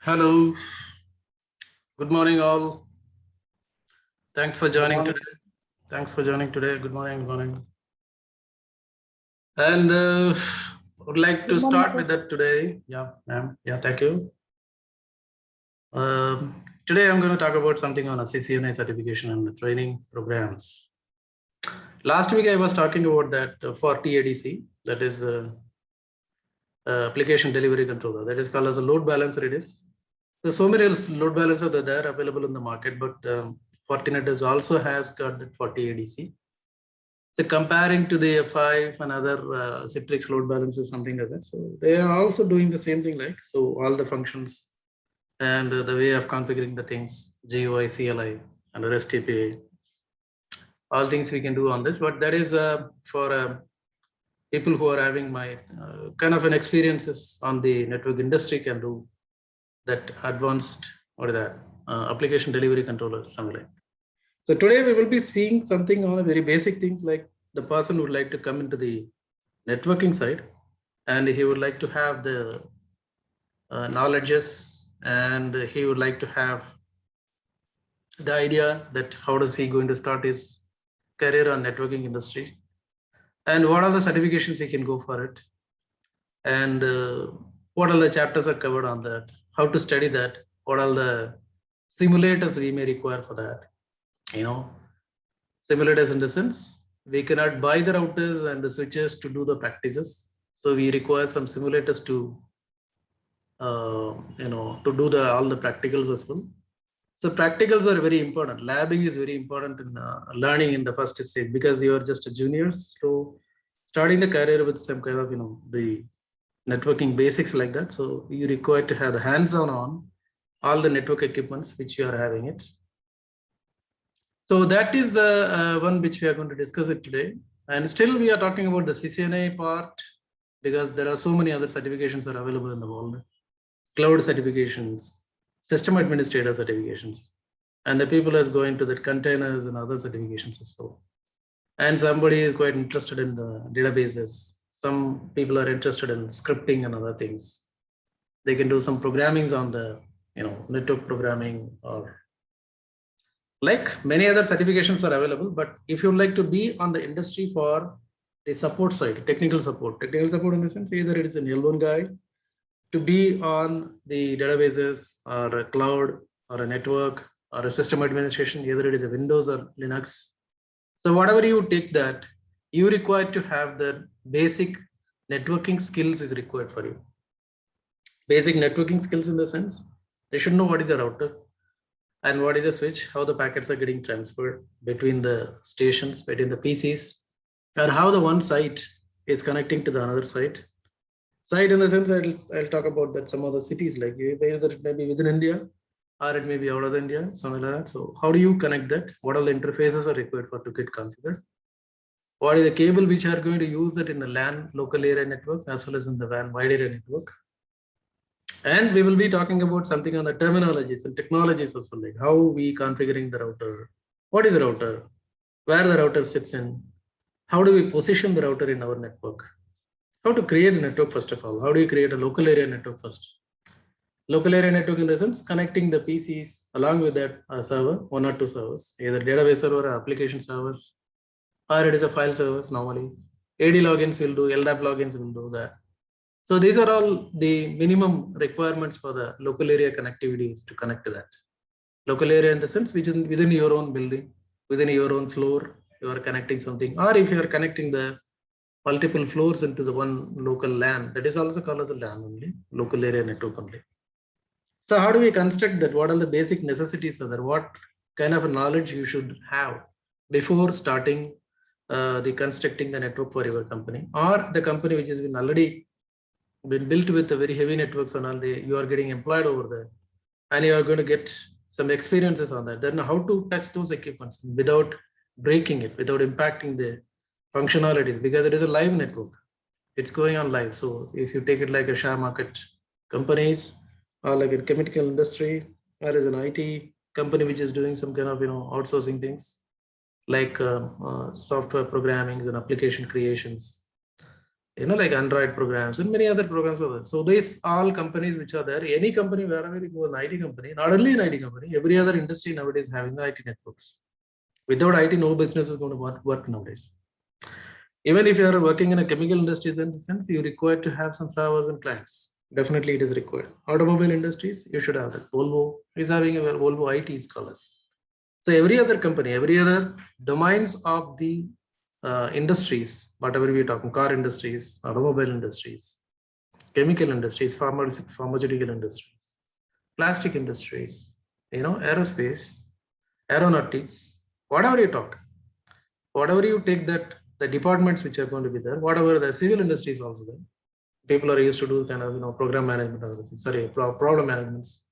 Hello, good morning, all. Thanks for Good joining morning. today. Thanks for joining today. Good morning, good morning. And would like to Good morning, start sir. with that today. Yeah, ma'am. Yeah, thank you. Today I'm going to talk about something on a CCNA certification and the training programs. Last week I was talking about that for TADC, that is application delivery controller, that is called as a load balancer. It is. There's so many load balancers that are available in the market, but Fortinet also has got that 40 ADC. So comparing to the F5 and other Citrix load balancers, something like that. So they are also doing the same thing, like so all the functions and the way of configuring the things, GUI, CLI, and REST API, all things we can do on this. But that is for people who are having my kind of an experiences on the network industry can do that advanced or that application delivery controllers, something like. So today we will be seeing something on a very basic things, like the person would like to come into the networking side and he would like to have the knowledges, and he would like to have the idea that how does he going to start his career on networking industry, and what are the certifications he can go for it, and what all the chapters are covered on that, how to study that, what all the simulators we may require for that. Simulators in the sense we cannot buy the routers and the switches to do the practices, so we require some simulators to to do all the practicals as well. So practicals are very important. Labbing is very important in learning in the first stage, because you are just a juniors. So starting the career with some kind of the networking basics like that. So you require to have the hands-on on all the network equipments which you are having it. So that is the one which we are going to discuss it today. And still we are talking about the CCNA part, because there are so many other certifications are available in the world. Cloud certifications, system administrator certifications, and the people is going to the containers and other certifications as well. And somebody is quite interested in the databases. Some people are interested in scripting and other things. They can do some programmings on the network programming, or like many other certifications are available. But if you like to be on the industry for the support side, technical support in the sense either it is an L1 guy to be on the databases or a cloud or a network or a system administration, either it is a Windows or Linux. So whatever you take that, you require to have the basic networking skills is required for you. Basic networking skills in the sense, they should know what is the router and what is the switch, how the packets are getting transferred between the stations, between the PCs, and how the one site is connecting to the another site. Site in the sense, I'll talk about that some of the cities, like either it may be within India or it may be out of India, something like that. So how do you connect that? What are the interfaces are required for to get configured? What is the cable which are going to use it in the LAN local area network as well as in the WAN wide area network? And we will be talking about something on the terminologies and technologies also, like how we configuring the router, what is the router, where the router sits in, how do we position the router in our network, how to create a network first of all, how do you create a local area network first. Local area network in the sense connecting the PCs along with that server, one or two servers, either database server or application servers, or it is a file servers normally. AD logins will do, LDAP logins will do that. So these are all the minimum requirements for the local area connectivity to connect to that. Local area in the sense which is within your own building, within your own floor, you are connecting something, or if you are connecting the multiple floors into the one local LAN, that is also called as a LAN only, local area network only. So how do we construct that? What are the basic necessities are there? What kind of a knowledge you should have before starting the constructing the network for your company, or the company which has been already been built with a very heavy networks and all, you are getting employed over there and you are going to get some experiences on that. Then how to touch those equipments without breaking it, without impacting the functionalities, because it is a live network. It's going on live. So if you take it like a share market companies, or like a chemical industry, or as an IT company which is doing some kind of outsourcing things like software programming and application creations, like Android programs and many other programs are there. So these all companies which are there, any company, wherever you go, an IT company, not only an IT company, every other industry nowadays having the IT networks. Without IT, no business is going to work nowadays. Even if you are working in a chemical industry, in the sense you require to have some servers and clients. Definitely it is required. Automobile industries, you should have that. Volvo is having a Volvo IT scholars. So every other company, every other domains of the industries, whatever we are talking, car industries, automobile industries, chemical industries, pharmaceutical industries, plastic industries, aerospace, aeronautics, whatever you talk, whatever you take that the departments which are going to be there, whatever the civil industry is also there. People are used to do kind of program management, problem managements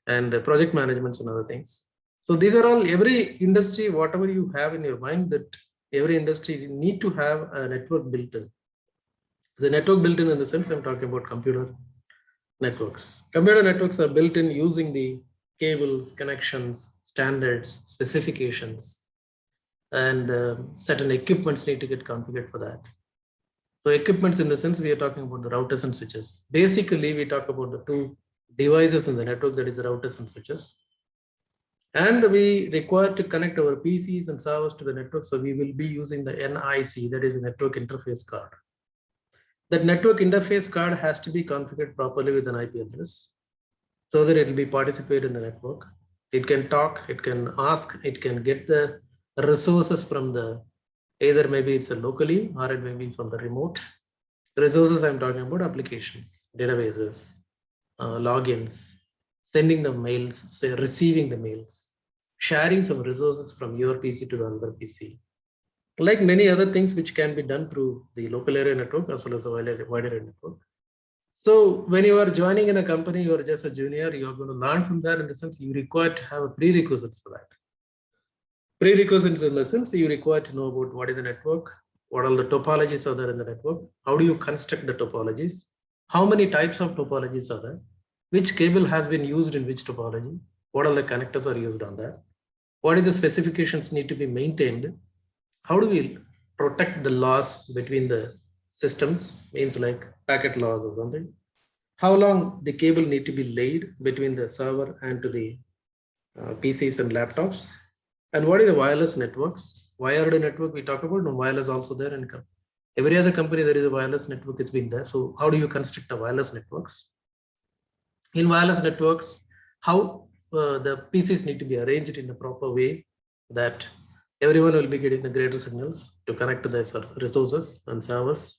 and project managements and other things. So these are all, every industry, whatever you have in your mind, that every industry need to have a network built in. The network built in the sense I'm talking about computer networks. Computer networks are built in using the cables, connections, standards, specifications, and certain equipments need to get configured for that. So equipments in the sense we are talking about the routers and switches. Basically, we talk about the two devices in the network, that is the routers and switches. And we require to connect our PCs and servers to the network. So we will be using the NIC, that is a network interface card. That network interface card has to be configured properly with an IP address so that it will be participate in the network. It can talk, it can ask, it can get the resources from the, either maybe it's a locally or it may be from the remote. The resources I'm talking about, applications, databases, logins, sending the mails, say receiving the mails, sharing some resources from your PC to the other PC. Like many other things which can be done through the local area network as well as the wide area network. So when you are joining in a company, you are just a junior, you are going to learn from that in the sense you require to have a prerequisites for that. Prerequisites in the sense you require to know about what is the network, what all the topologies are there in the network, how do you construct the topologies, how many types of topologies are there, which cable has been used in which topology, what all the connectors are used on that, what is the specifications need to be maintained, how do we protect the loss between the systems, means like packet loss or something, how long the cable need to be laid between the server and to the PCs and laptops, and what is the wireless networks. Wired network we talk about, no wireless also there, and every other company there is a wireless network, it's been there. So how do you construct the wireless networks? In wireless networks, how the PCs need to be arranged in a proper way that everyone will be getting the greater signals to connect to the resources and servers.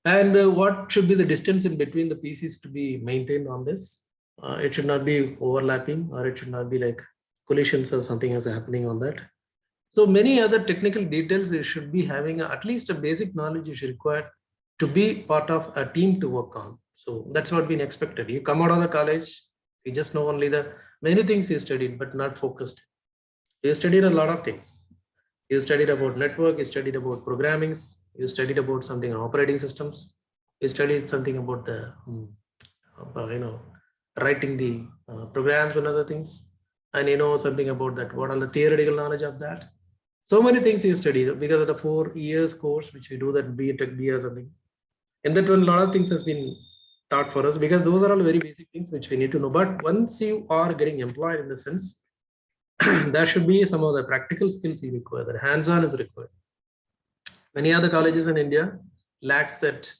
And what should be the distance in between the PCs to be maintained on this? It should not be overlapping, or it should not be like collisions or something is happening on that. So many other technical details you should be having at least a basic knowledge you should require to be part of a team to work on. So that's what been expected. You come out of the college, you just know only the many things you studied, but not focused. You studied a lot of things. You studied about network, you studied about programmings, you studied about something operating systems, you studied something about the writing the programs and other things, and you know something about that, what are the theoretical knowledge of that. So many things you study because of the 4 years course which we do, that BTech, B or something. In that one, a lot of things has been taught for us, because those are all very basic things which we need to know. But once you are getting employed in the sense, there should be some of the practical skills you require, that hands-on is required. Many other colleges in India lacks that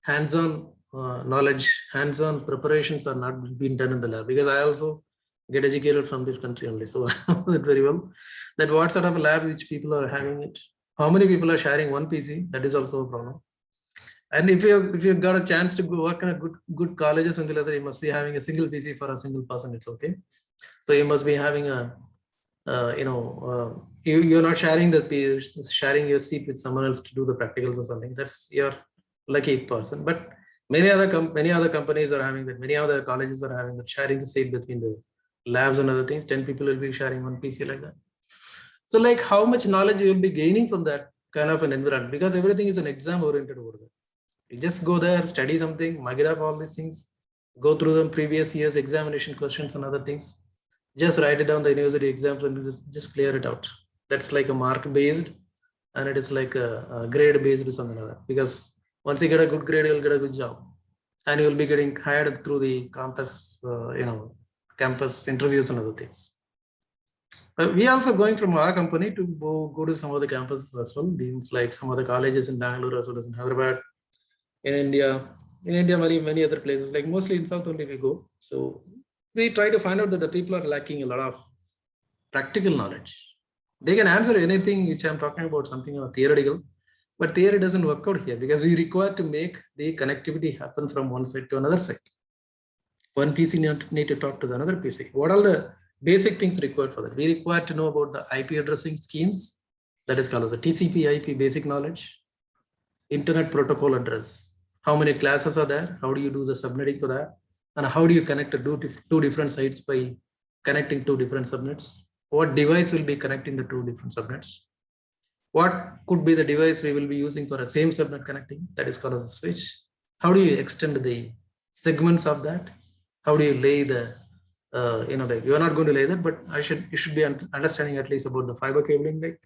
hands-on knowledge, hands-on preparations are not being done in the lab, because I also get educated from this country only. So I know it very well, that what sort of a lab which people are having it, how many people are sharing one PC, that is also a problem. And if you got a chance to go work in a good colleges and the other, you must be having a single PC for a single person, it's okay. So you must be having a you're not sharing sharing your seat with someone else to do the practicals or something. That's your lucky person. But many other companies are having that. Many other colleges are having that, sharing the seat between the labs and other things. 10 people will be sharing one PC like that. So like how much knowledge you will be gaining from that kind of an environment, because everything is an exam oriented over there. You just go there, study something, mug it up all these things, go through them previous years examination questions and other things. Just write it down the university exams and just clear it out. That's like a mark based, and it is like a grade based or something like that. Because Once you get a good grade, you'll get a good job, and you'll be getting hired through the campus, campus interviews and other things. We also going from our company to go to some of the campuses as well. Means like some of the colleges in Bangalore as well as in Hyderabad, in India, many other places. Like mostly in South only we go. So we try to find out that the people are lacking a lot of practical knowledge. They can answer anything which I'm talking about, something theoretical, but theory doesn't work out here because we require to make the connectivity happen from one side to another side. One PC need to talk to the another PC. What are the basic things required for that? We require to know about the IP addressing schemes, that is called as the TCP IP basic knowledge, internet protocol address. How many classes are there? How do you do the subnetting for that? And how do you connect to two different sites by connecting two different subnets? What device will be connecting the two different subnets? What could be the device we will be using for a same subnet connecting? That is called as a switch. How do you extend the segments of that? How do you lay the, you are not going to lay that, but you should be understanding at least about the fiber cabling, like,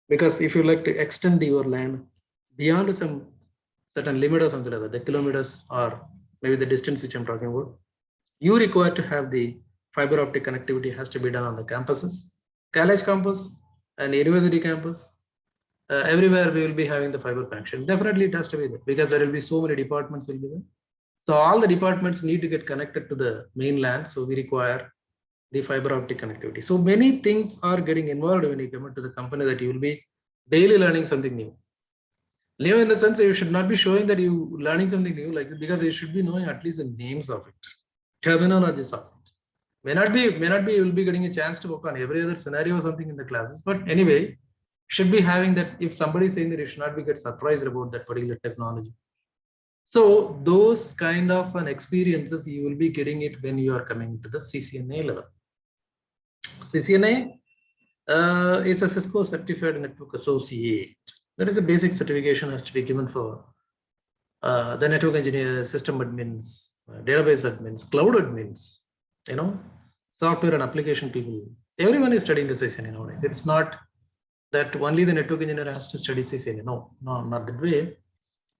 because if you like to extend your LAN beyond some certain limit or something like that, the kilometers or maybe the distance which I'm talking about, you require to have the fiber optic connectivity has to be done on the campuses, college campus and university campus. Everywhere we will be having the fiber connection. Definitely it has to be there because there will be so many departments will be there. So all the departments need to get connected to the main LAN. So we require the fiber optic connectivity. So many things are getting involved when you come into the company that you will be daily learning something new. New in the sense you should not be showing that you learning something new, like, because you should be knowing at least the names of it, terminologies of it. May not be you will be getting a chance to work on every other scenario or something in the classes, but anyway, should be having that. If somebody is saying that, you should not be get surprised about that particular technology. So those kind of experiences you will be getting it when you are coming to the CCNA level. CCNA is a Cisco Certified Network Associate. That is a basic certification has to be given for the network engineers, system admins, database admins, cloud admins, software and application people. Everyone is studying the CCNA nowadays. It's not that only the network engineer has to study CCNA. No, not that way.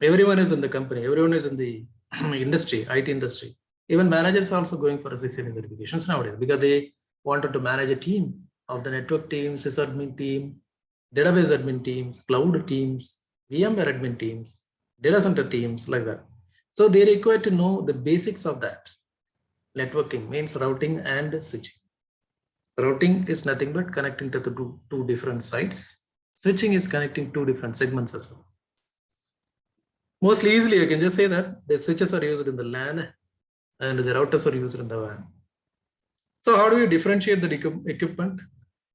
Everyone is in the company. Everyone is in the industry, IT industry. Even managers are also going for a CCNA certifications nowadays because they wanted to manage a team of the network team, sysadmin team, database admin teams, cloud teams, VMware admin teams, data center teams, like that. So they require to know the basics of that. Networking means routing and switching. Routing is nothing but connecting to the two different sites. Switching is connecting two different segments as well. Mostly easily, I can just say that the switches are used in the LAN and the routers are used in the WAN. So how do you differentiate the equipment?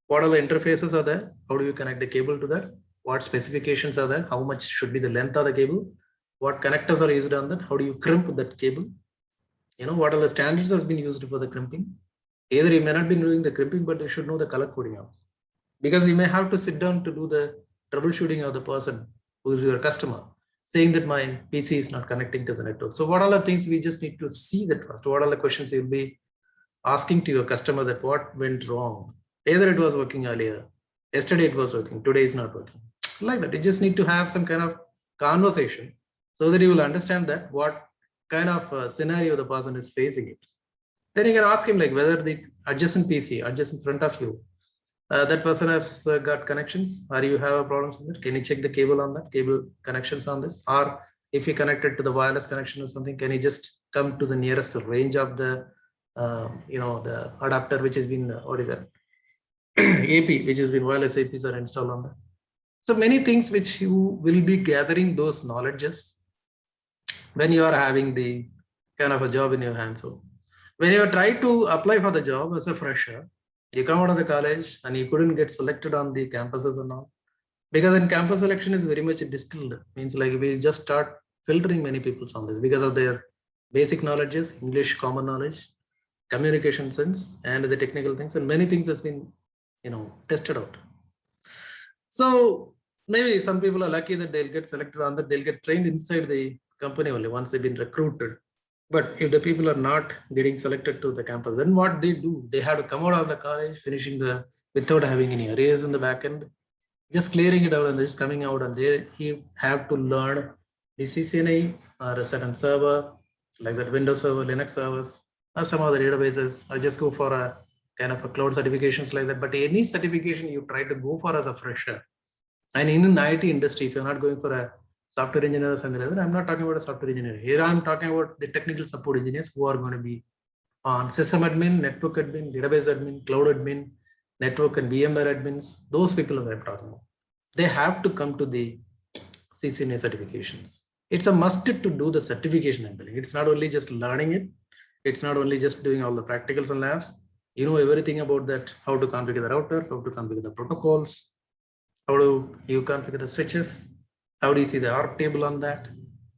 What are the interfaces are there? How do you connect the cable to that? What specifications are there? How much should be the length of the cable? What connectors are used on that? How do you crimp that cable? What are the standards has been used for the crimping? Either you may not be doing the crimping, but you should know the color coding of, because you may have to sit down to do the troubleshooting of the person who is your customer, saying that my PC is not connecting to the network. So what are the things we just need to see that first? What are the questions you'll be asking to your customer that what went wrong? Either it was working earlier, yesterday it was working, today is not working. Like that, you just need to have some kind of conversation so that you will understand that what kind of scenario the person is facing it. Then you can ask him like whether the adjacent PC, adjacent front of you, that person has got connections, or you have a problem with it. Can you check the cable on that, cable connections on this? Or if you connected to the wireless connection or something, can you just come to the nearest range of the, the adapter which has been, what is that? AP, which has been wireless APs are installed on that. So many things which you will be gathering those knowledges when you are having the kind of a job in your hand. So when you try to apply for the job as a fresher, you come out of the college and you couldn't get selected on the campuses and all, because in campus selection is very much distilled. Means like we just start filtering many people on this because of their basic knowledges, English common knowledge, communication sense, and the technical things, and many things has been tested out. So maybe some people are lucky that they'll get selected on that, they'll get trained inside the company only once they've been recruited. But if the people are not getting selected to the campus, then what they do, they have to come out of the college, finishing without having any arrears in the back end, just clearing it out and just coming out, and they have to learn the CCNA or a certain server, like that Windows server, Linux servers, or some other databases, or just go for a kind of a cloud certifications like that. But any certification you try to go for as a fresher, and in the IT industry, if you're not going for a software engineer or something like that, I'm not talking about a software engineer. Here I'm talking about the technical support engineers who are going to be on system admin, network admin, database admin, cloud admin, network and VMware admins. Those people that I'm talking about. They have to come to the CCNA certifications. It's a must to do the certification and building. It's not only just learning it. It's not only just doing all the practicals and labs. You know everything about that, how to configure the router, how to configure the protocols, how do you configure the switches, how do you see the ARP table on that.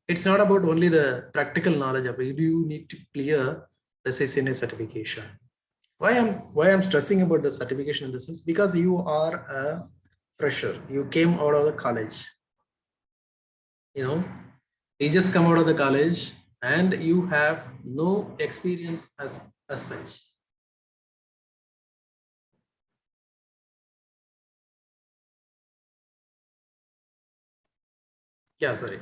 It's not about only the practical knowledge of it. You need to clear the CCNA certification. Why I'm stressing about the certification in this is because you are a fresher. You came out of the college. You just come out of the college and you have no experience as such. Yeah, sorry.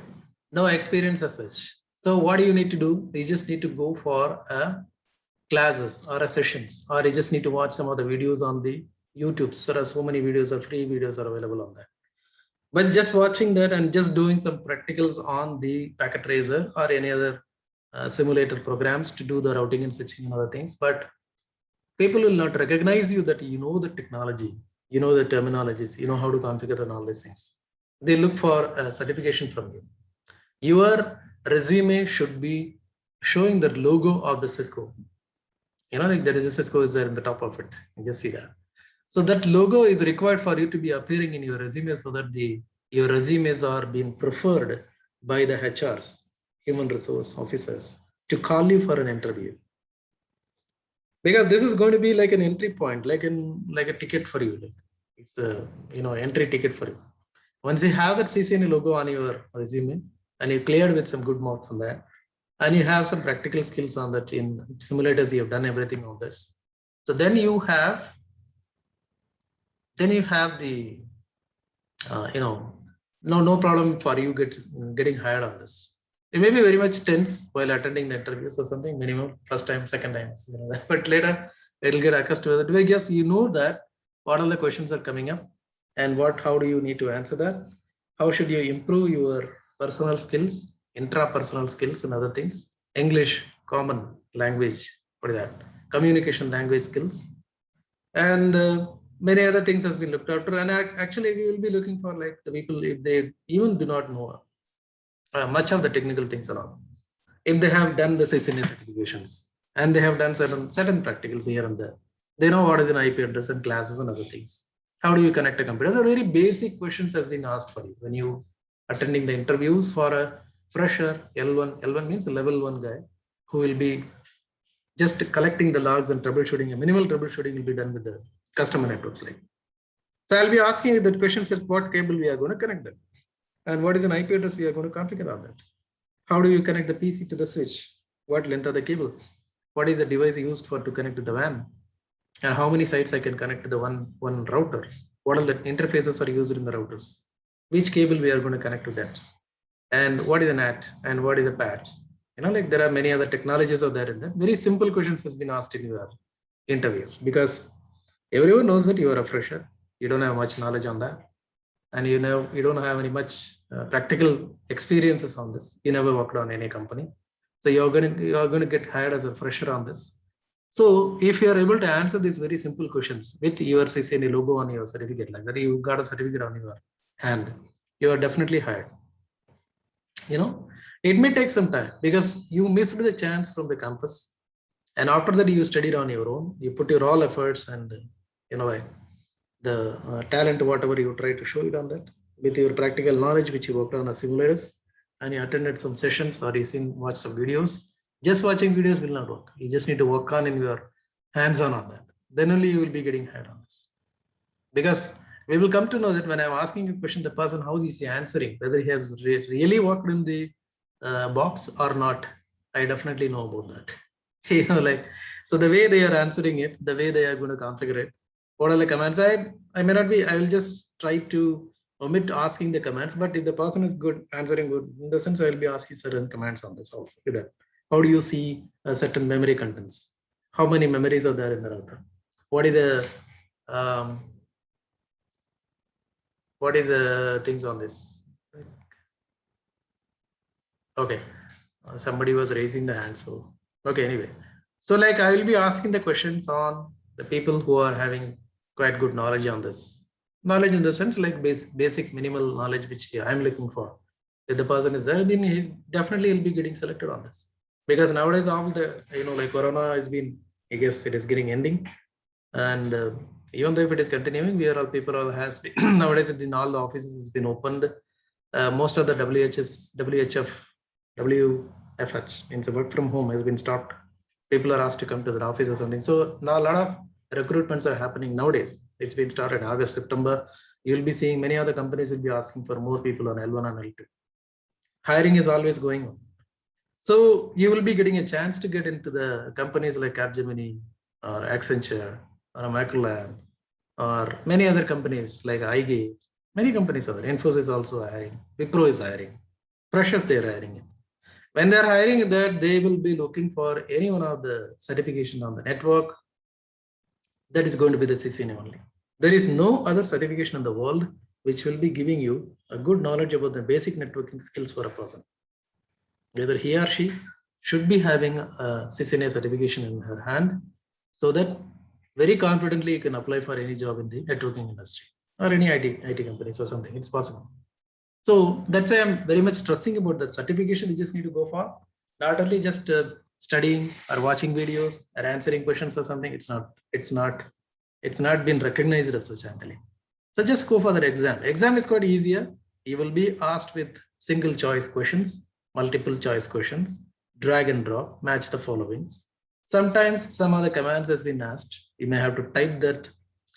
No experience as such. So what do you need to do? You just need to go for a classes or a sessions, or you just need to watch some of the videos on the YouTube. So there are so many videos or free videos are available on that. But just watching that and just doing some practicals on the packet tracer or any other simulator programs to do the routing and switching and other things. But people will not recognize you that you know the technology, you know the terminologies, you know how to configure and all these things. They look for a certification from you. Your resume should be showing the logo of the Cisco. Like there is a Cisco is there in the top of it. You just see that. So that logo is required for you to be appearing in your resume so that your resumes are being preferred by the HRs, human resource officers, to call you for an interview. Because this is going to be like an entry point, like a ticket for you. Like it's a entry ticket for you. Once you have that CCNA logo on your resume and you cleared with some good marks on that, and you have some practical skills on that in simulators, you have done everything on this. So then you have the no problem for you getting hired on this. It may be very much tense while attending the interviews or something, minimum first time, second time, something like that. But later it'll get accustomed to it. I guess you know that what all the questions are coming up and how do you need to answer that? How should you improve your personal skills, intrapersonal skills and other things? English, common language, what is that? Communication language skills. And many other things has been looked after. And actually we will be looking for like the people, if they even do not know much of the technical things around. If they have done the CCNA certifications and they have done certain practicals here and there, they know what is an IP address and classes and other things. How do you connect a computer? The very basic questions has been asked for you when you attending the interviews for a fresher L1. L1 means a level 1 guy who will be just collecting the logs and troubleshooting. A minimal troubleshooting will be done with the customer networks. So I'll be asking you the questions of what cable we are going to connect them, and what is an IP address we are going to configure on that. How do you connect the PC to the switch? What length of the cable? What is the device used for to connect to the WAN? And how many sites I can connect to the one router? What are the interfaces are used in the routers? Which cable we are going to connect to that? And what is a NAT and what is a patch? There are many other technologies out there in that. Very simple questions has been asked in your interviews because everyone knows that you are a fresher. You don't have much knowledge on that. And you don't have any much practical experiences on this. You never worked on any company. So you're going to get hired as a fresher on this. So if you are able to answer these very simple questions with your CCNA logo on your certificate, like that, you got a certificate on your hand, you are definitely hired. It may take some time because you missed the chance from the campus. And after that, you studied on your own, you put your all efforts and, the talent, whatever you try to show it on that with your practical knowledge, which you worked on a simulators and you attended some sessions or you watch some videos. Just watching videos will not work. You just need to work on in your hands-on on that. Then only you will be getting hired on this. Because we will come to know that when I'm asking a question, the person, how is he answering, whether he has really worked in the box or not, I definitely know about that. So the way they are answering it, the way they are going to configure it, what are the commands? I may not be, I will just try to omit asking the commands, but if the person is good, answering good, in the sense I will be asking certain commands on this also. How do you see a certain memory contents? How many memories are there in the router? What is the things on this? Okay, somebody was raising the hand, so okay, anyway. So like I will be asking the questions on the people who are having quite good knowledge on this. Knowledge in the sense like basic minimal knowledge which I'm looking for. If the person is there, then he's definitely will be getting selected on this. Because nowadays all the, like Corona has been, I guess it is getting ending. And even though if it is continuing, we are all people all has been nowadays in all the offices has been opened. Most of the WFH means work from home has been stopped. People are asked to come to the office or something. So now a lot of recruitments are happening nowadays. It's been started August, September. You'll be seeing many other companies will be asking for more people on L1 and L2. Hiring is always going on. So you will be getting a chance to get into the companies like Capgemini or Accenture or Microlab or many other companies like iGate. Many companies are there. Infosys also hiring. Wipro is hiring. Freshers they are hiring. When they are hiring that, they will be looking for any one of the certification on the network. That is going to be the CCNA only. There is no other certification in the world which will be giving you a good knowledge about the basic networking skills for a person. Whether he or she should be having a CCNA certification in her hand, so that very confidently you can apply for any job in the networking industry or any IT companies or something. It's possible. So that's why I'm very much stressing about that certification. You just need to go for, not only just studying or watching videos or answering questions or something. It's not been recognized as such actually. So just go for that exam. Exam is quite easier. You will be asked with single choice questions, multiple choice questions, drag and drop, match the followings. Sometimes some other commands has been asked. You may have to type that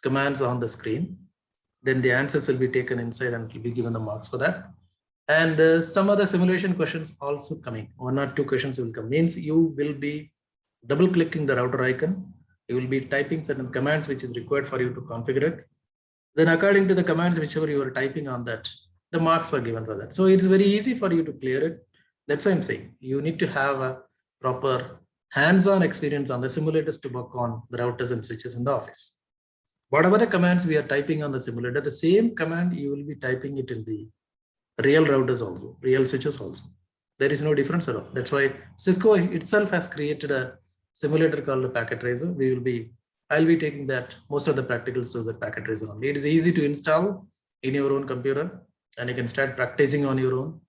commands on the screen. Then the answers will be taken inside and will be given the marks for that. And some other simulation questions also coming. 1 or 2 questions will come. Means you will be double clicking the router icon. You will be typing certain commands which is required for you to configure it. Then according to the commands whichever you are typing on that, the marks were given for that. So it's very easy for you to clear it. That's why I'm saying you need to have a proper hands-on experience on the simulators to work on the routers and switches in the office. Whatever the commands we are typing on the simulator, the same command you will be typing it in the real routers also, real switches also. There is no difference at all. That's why Cisco itself has created a simulator called the Packet Tracer. I'll be taking that most of the practicals through the Packet Tracer only. It is easy to install in your own computer and you can start practicing on your own.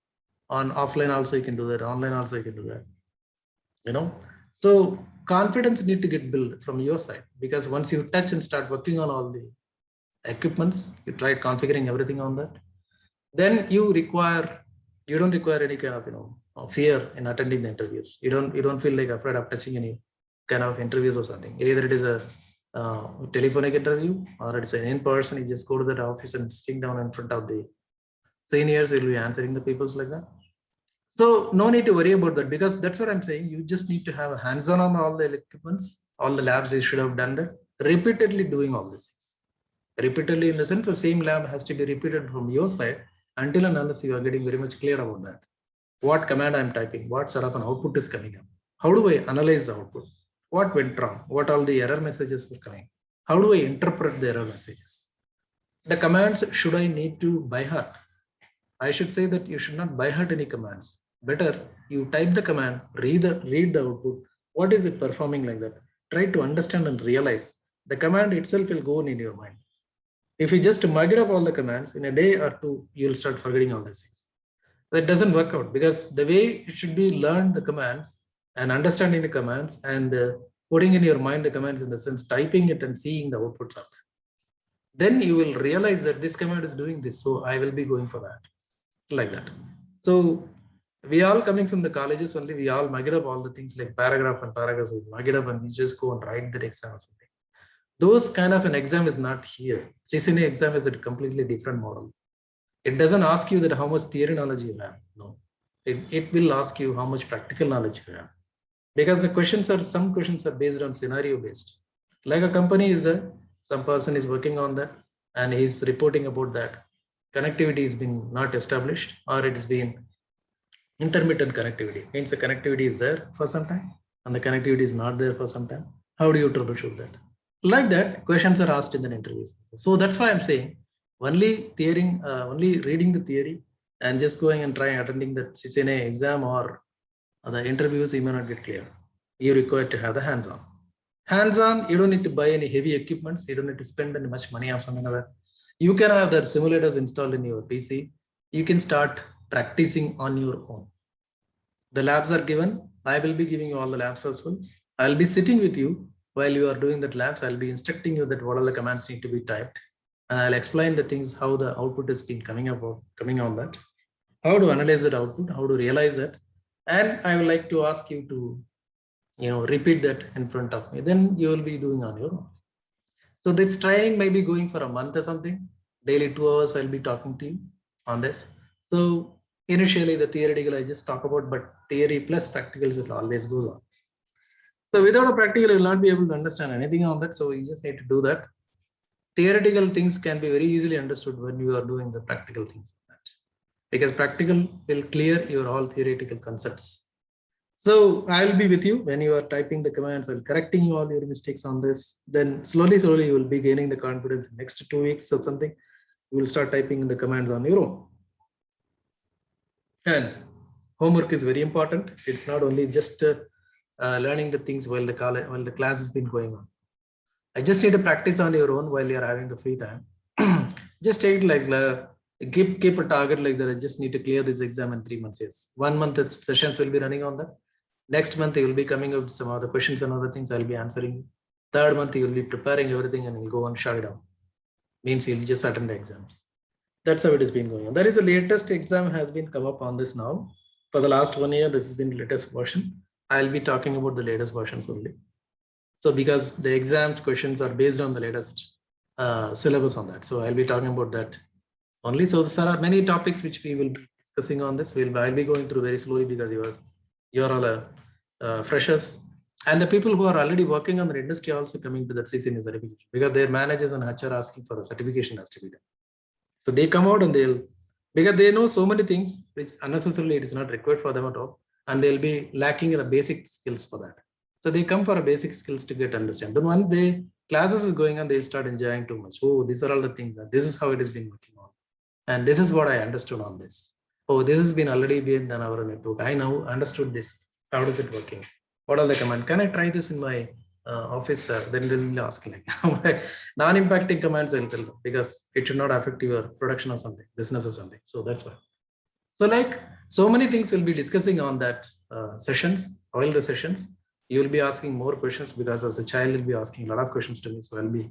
On offline also you can do that, online also you can do that. So confidence need to get built from your side, because once you touch and start working on all the equipments, you try configuring everything on that, then you don't require any kind of fear in attending the interviews. You don't feel like afraid of touching any kind of interviews or something. Either it is a telephonic interview or it's an in-person. You just go to that office and sitting down in front of the seniors, you'll be answering the peoples like that. So no need to worry about that, because that's what I'm saying. You just need to have a hands-on on all the equipments, all the labs. You should have done that, repeatedly doing all these things. Repeatedly in the sense the same lab has to be repeated from your side until and unless you are getting very much clear about that. What command I'm typing, what sort of an output is coming up. How do I analyze the output? What went wrong? What all the error messages were coming? How do I interpret the error messages? The commands should I need to by heart? I should say that you should not by heart any commands. Better you type the command, read the output. What is it performing like that? Try to understand and realize. The command itself will go on in your mind. If you just mug it up all the commands, in a day or two, you'll start forgetting all these things. That doesn't work out, because the way it should be learn the commands and understanding the commands and putting in your mind the commands, in the sense typing it and seeing the outputs of that. Then you will realize that this command is doing this, so I will be going for that, like that. So we all coming from the colleges only, we all mug it up all the things like paragraph and paragraphs, we mug it up and we just go and write that exam or something. Those kind of an exam is not here. CCNA exam is a completely different model. It doesn't ask you that how much theory knowledge you have. No, it will ask you how much practical knowledge you have, because some questions are based on scenario based. Like a company is there, some person is working on that and he's reporting about that. connectivity has been not established, or it has been intermittent connectivity. Means the connectivity is there for some time and the connectivity is not there for some time. How do you troubleshoot that? Like that, questions are asked in the interviews. So that's why I'm saying only only reading the theory and just going and trying attending the CCNA exam or the interviews, you may not get clear. You require to have the hands-on. Hands-on, you don't need to buy any heavy equipments. You don't need to spend any much money on something like that. You can have the simulators installed in your PC. You can start practicing on your own. The labs are given. I will be giving you all the labs as well. I'll be sitting with you while you are doing that labs. I'll be instructing you that what all the commands need to be typed. And I'll explain the things, how the output has been coming on that, how to analyze that output, how to realize that. And I would like to ask you to, repeat that in front of me. Then you will be doing on your own. So this training may be going for a month or something. Daily 2 hours, I'll be talking to you on this. So initially the theoretical I just talk about, but theory plus practicals will always goes on. So without a practical, you will not be able to understand anything on that. So you just need to do that. Theoretical things can be very easily understood when you are doing the practical things, because practical will clear your all theoretical concepts. So I'll be with you when you are typing the commands and correcting all your mistakes on this. Then slowly you will be gaining the confidence. Next 2 weeks or something, you will start typing the commands on your own. And homework is very important. It's not only just learning the things while the class has been going on. I just need to practice on your own while you're having the free time. Just take it like keep a target like that. I just need to clear this exam in 3 months. Yes, 1 month sessions will be running on that. Next month you will be coming up with some other questions and other things I'll be answering. Third month you will be preparing everything and you'll go and shut it down. Means you'll just attend the exams. That's how it has been going on. That is the latest exam has been come up on this now. For the last 1 year, this has been the latest version. I'll be talking about the latest versions only. So because the exams questions are based on the latest syllabus on that. So I'll be talking about that only. So there are many topics which we will be discussing on this. I'll be going through very slowly because you're all freshers. And the people who are already working on the industry are also coming to that CCNA certification because their managers and HR are asking for a certification has to be done. So they come out and because they know so many things which unnecessarily it is not required for them at all. And they'll be lacking in the basic skills for that. So they come for a basic skills to get understand. Then when the classes is going on, they'll start enjoying too much. Oh, these are all the things that this is how it has been working on. And this is what I understood on this. Oh, this has been already been done our network. I now understood this. How is it working? What are the command? Can I try this in my office? Then they'll ask like non-impacting commands I'll tell them because it should not affect your production or something, business or something. So that's why. So like so many things we'll be discussing on that sessions, all the sessions. You will be asking more questions because as a child will be asking a lot of questions to me. So I'll be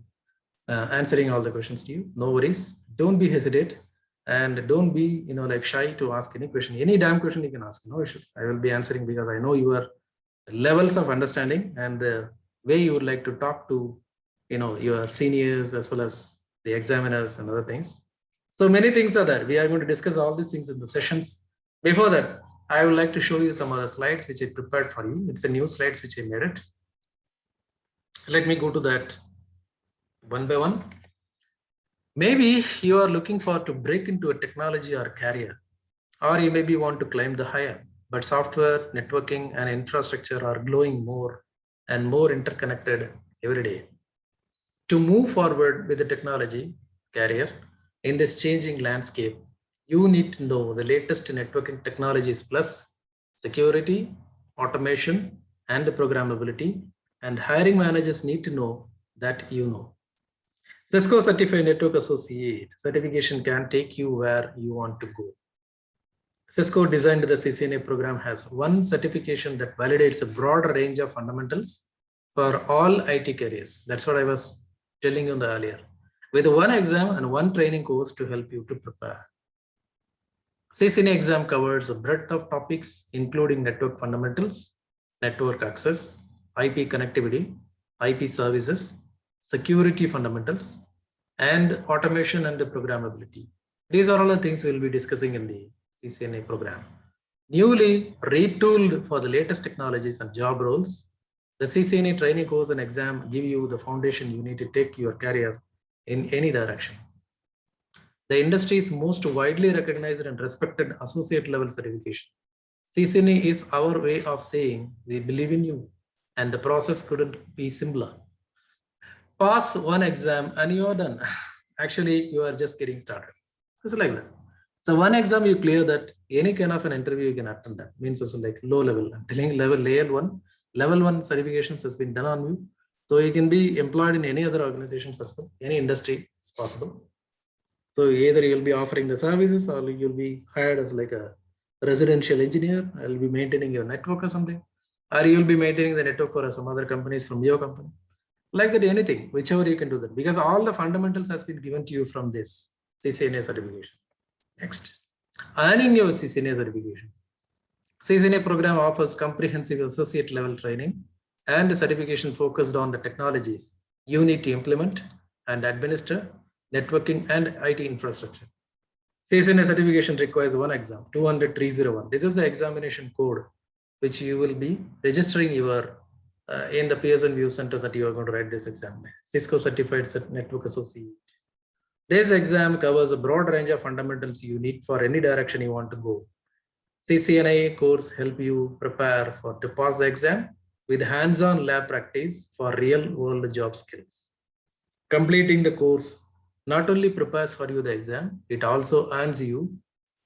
answering all the questions to you. No worries. Don't be hesitate and don't be like shy to ask any question. Any damn question you can ask. No issues. I will be answering because I know your levels of understanding and the way you would like to talk to your seniors as well as the examiners and other things. So many things are there. We are going to discuss all these things in the sessions. Before that, I would like to show you some other slides which I prepared for you. It's a new slides which I made it. Let me go to that one by one. Maybe you are looking for to break into a technology or career, or you maybe want to climb the higher, but software, networking, and infrastructure are growing more and more interconnected every day. To move forward with the technology career in this changing landscape, you need to know the latest networking technologies plus security, automation, and programmability. And hiring managers need to know that you know. Cisco Certified Network Associate certification can take you where you want to go. Cisco designed the CCNA program has one certification that validates a broader range of fundamentals for all IT careers. That's what I was telling you earlier. With one exam and one training course to help you to prepare. CCNA exam covers a breadth of topics, including network fundamentals, network access, IP connectivity, IP services, security fundamentals, and automation and the programmability. These are all the things we'll be discussing in the CCNA program. Newly retooled for the latest technologies and job roles, the CCNA training course and exam give you the foundation you need to take your career in any direction. the industry's most widely recognized and respected associate level certification. CCNA is our way of saying we believe in you, and the process couldn't be simpler. Pass one exam and you are done. Actually, you are just getting started. It's like that. So one exam you clear, that any kind of an interview you can attend, that means also like low level. I'm telling level one certifications has been done on you. So you can be employed in any other organizations as well, any industry is possible. So either you'll be offering the services or you'll be hired as like a residential engineer. I'll be maintaining your network or something, or you'll be maintaining the network for some other companies from your company. Like that, anything, whichever you can do that, because all the fundamentals has been given to you from this CCNA certification. Next, earning your CCNA certification. CCNA program offers comprehensive associate level training and certification focused on the technologies you need to implement and administer networking and IT infrastructure. CCNA certification requires one exam, 200-301. This is the examination code which you will be registering your in the Pearson View Center that you are going to write this exam. Cisco Certified Network Associate. This exam covers a broad range of fundamentals you need for any direction you want to go. CCNA course help you prepare to pass the exam with hands-on lab practice for real-world job skills. Completing the course not only prepares for you the exam, it also earns you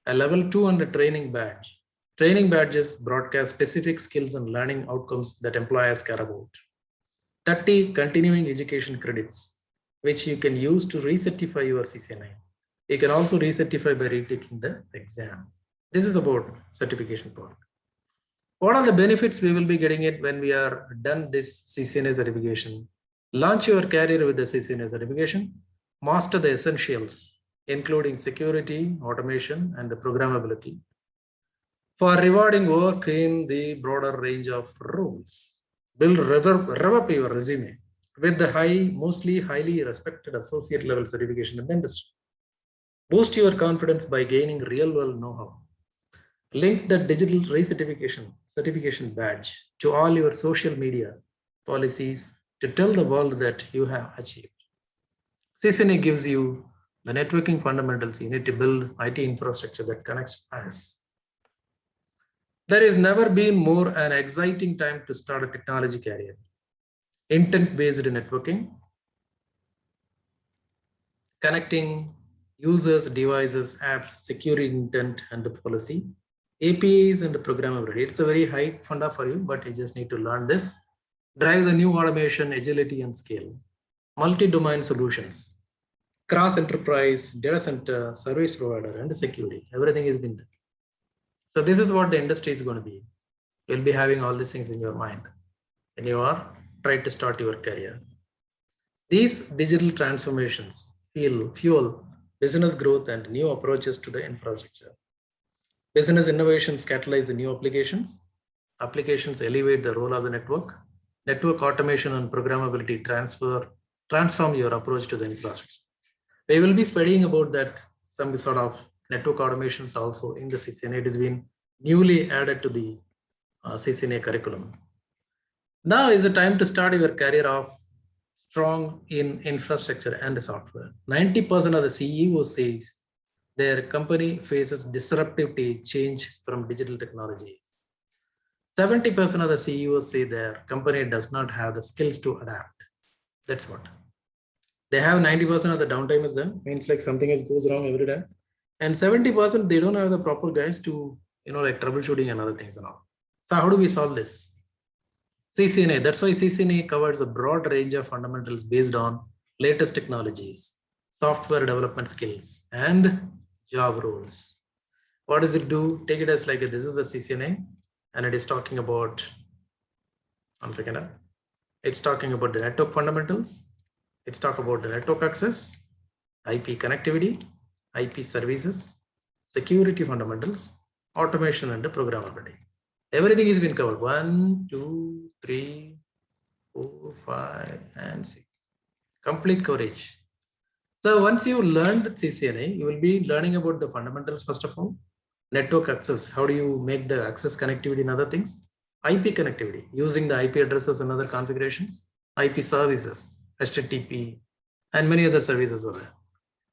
a level 200 training badge. Training badges broadcast specific skills and learning outcomes that employers care about. 30 continuing education credits, which you can use to recertify your CCNA. You can also recertify by retaking the exam. This is about certification part. What are the benefits we will be getting it when we are done this CCNA certification? Launch your career with the CCNA certification. Master the essentials, including security, automation, and the programmability. For rewarding work in the broader range of roles, rev up your resume with the mostly highly respected associate level certification in the industry. Boost your confidence by gaining real world know-how. Link the digital certification badge to all your social media policies to tell the world that you have achieved. CCNA gives you the networking fundamentals you need to build IT infrastructure that connects us. There has never been more an exciting time to start a technology career. Intent-based networking, connecting users, devices, apps, security intent and the policy, APIs and the programmability. It's a very high funda for you, but you just need to learn this. Drive the new automation, agility and scale. Multi-domain solutions, cross-enterprise, data center, service provider and security. Everything has been there. So this is what the industry is going to be. You'll be having all these things in your mind when you are trying to start your career. These digital transformations fuel business growth and new approaches to the infrastructure. Business innovations catalyze the new applications. Applications elevate the role of the network. Network automation and programmability transform your approach to the infrastructure. We will be studying about that, some sort of network automations also in the CCNA. It has been newly added to the CCNA curriculum. Now is the time to start your career off strong in infrastructure and software. 90% of the CEOs says their company faces disruptive change from digital technologies. 70% of the CEOs say their company does not have the skills to adapt. That's what. They have 90% of the downtime is them, means like something goes wrong every day. And 70% they don't have the proper guys to, like troubleshooting and other things and all. So how do we solve this? CCNA, that's why CCNA covers a broad range of fundamentals based on latest technologies, software development skills, and job roles. What does it do? Take it as like this is a CCNA, and it is talking about, it's talking about the network fundamentals. It's talk about the network access, IP connectivity, IP services, security fundamentals, automation and the programmability. Everything has been covered. 1, 2, 3, 4, 5, and 6. Complete coverage. So once you learn the CCNA, you will be learning about the fundamentals first of all. Network access. How do you make the access connectivity and other things? IP connectivity using the IP addresses and other configurations. IP services, HTTP, and many other services are there.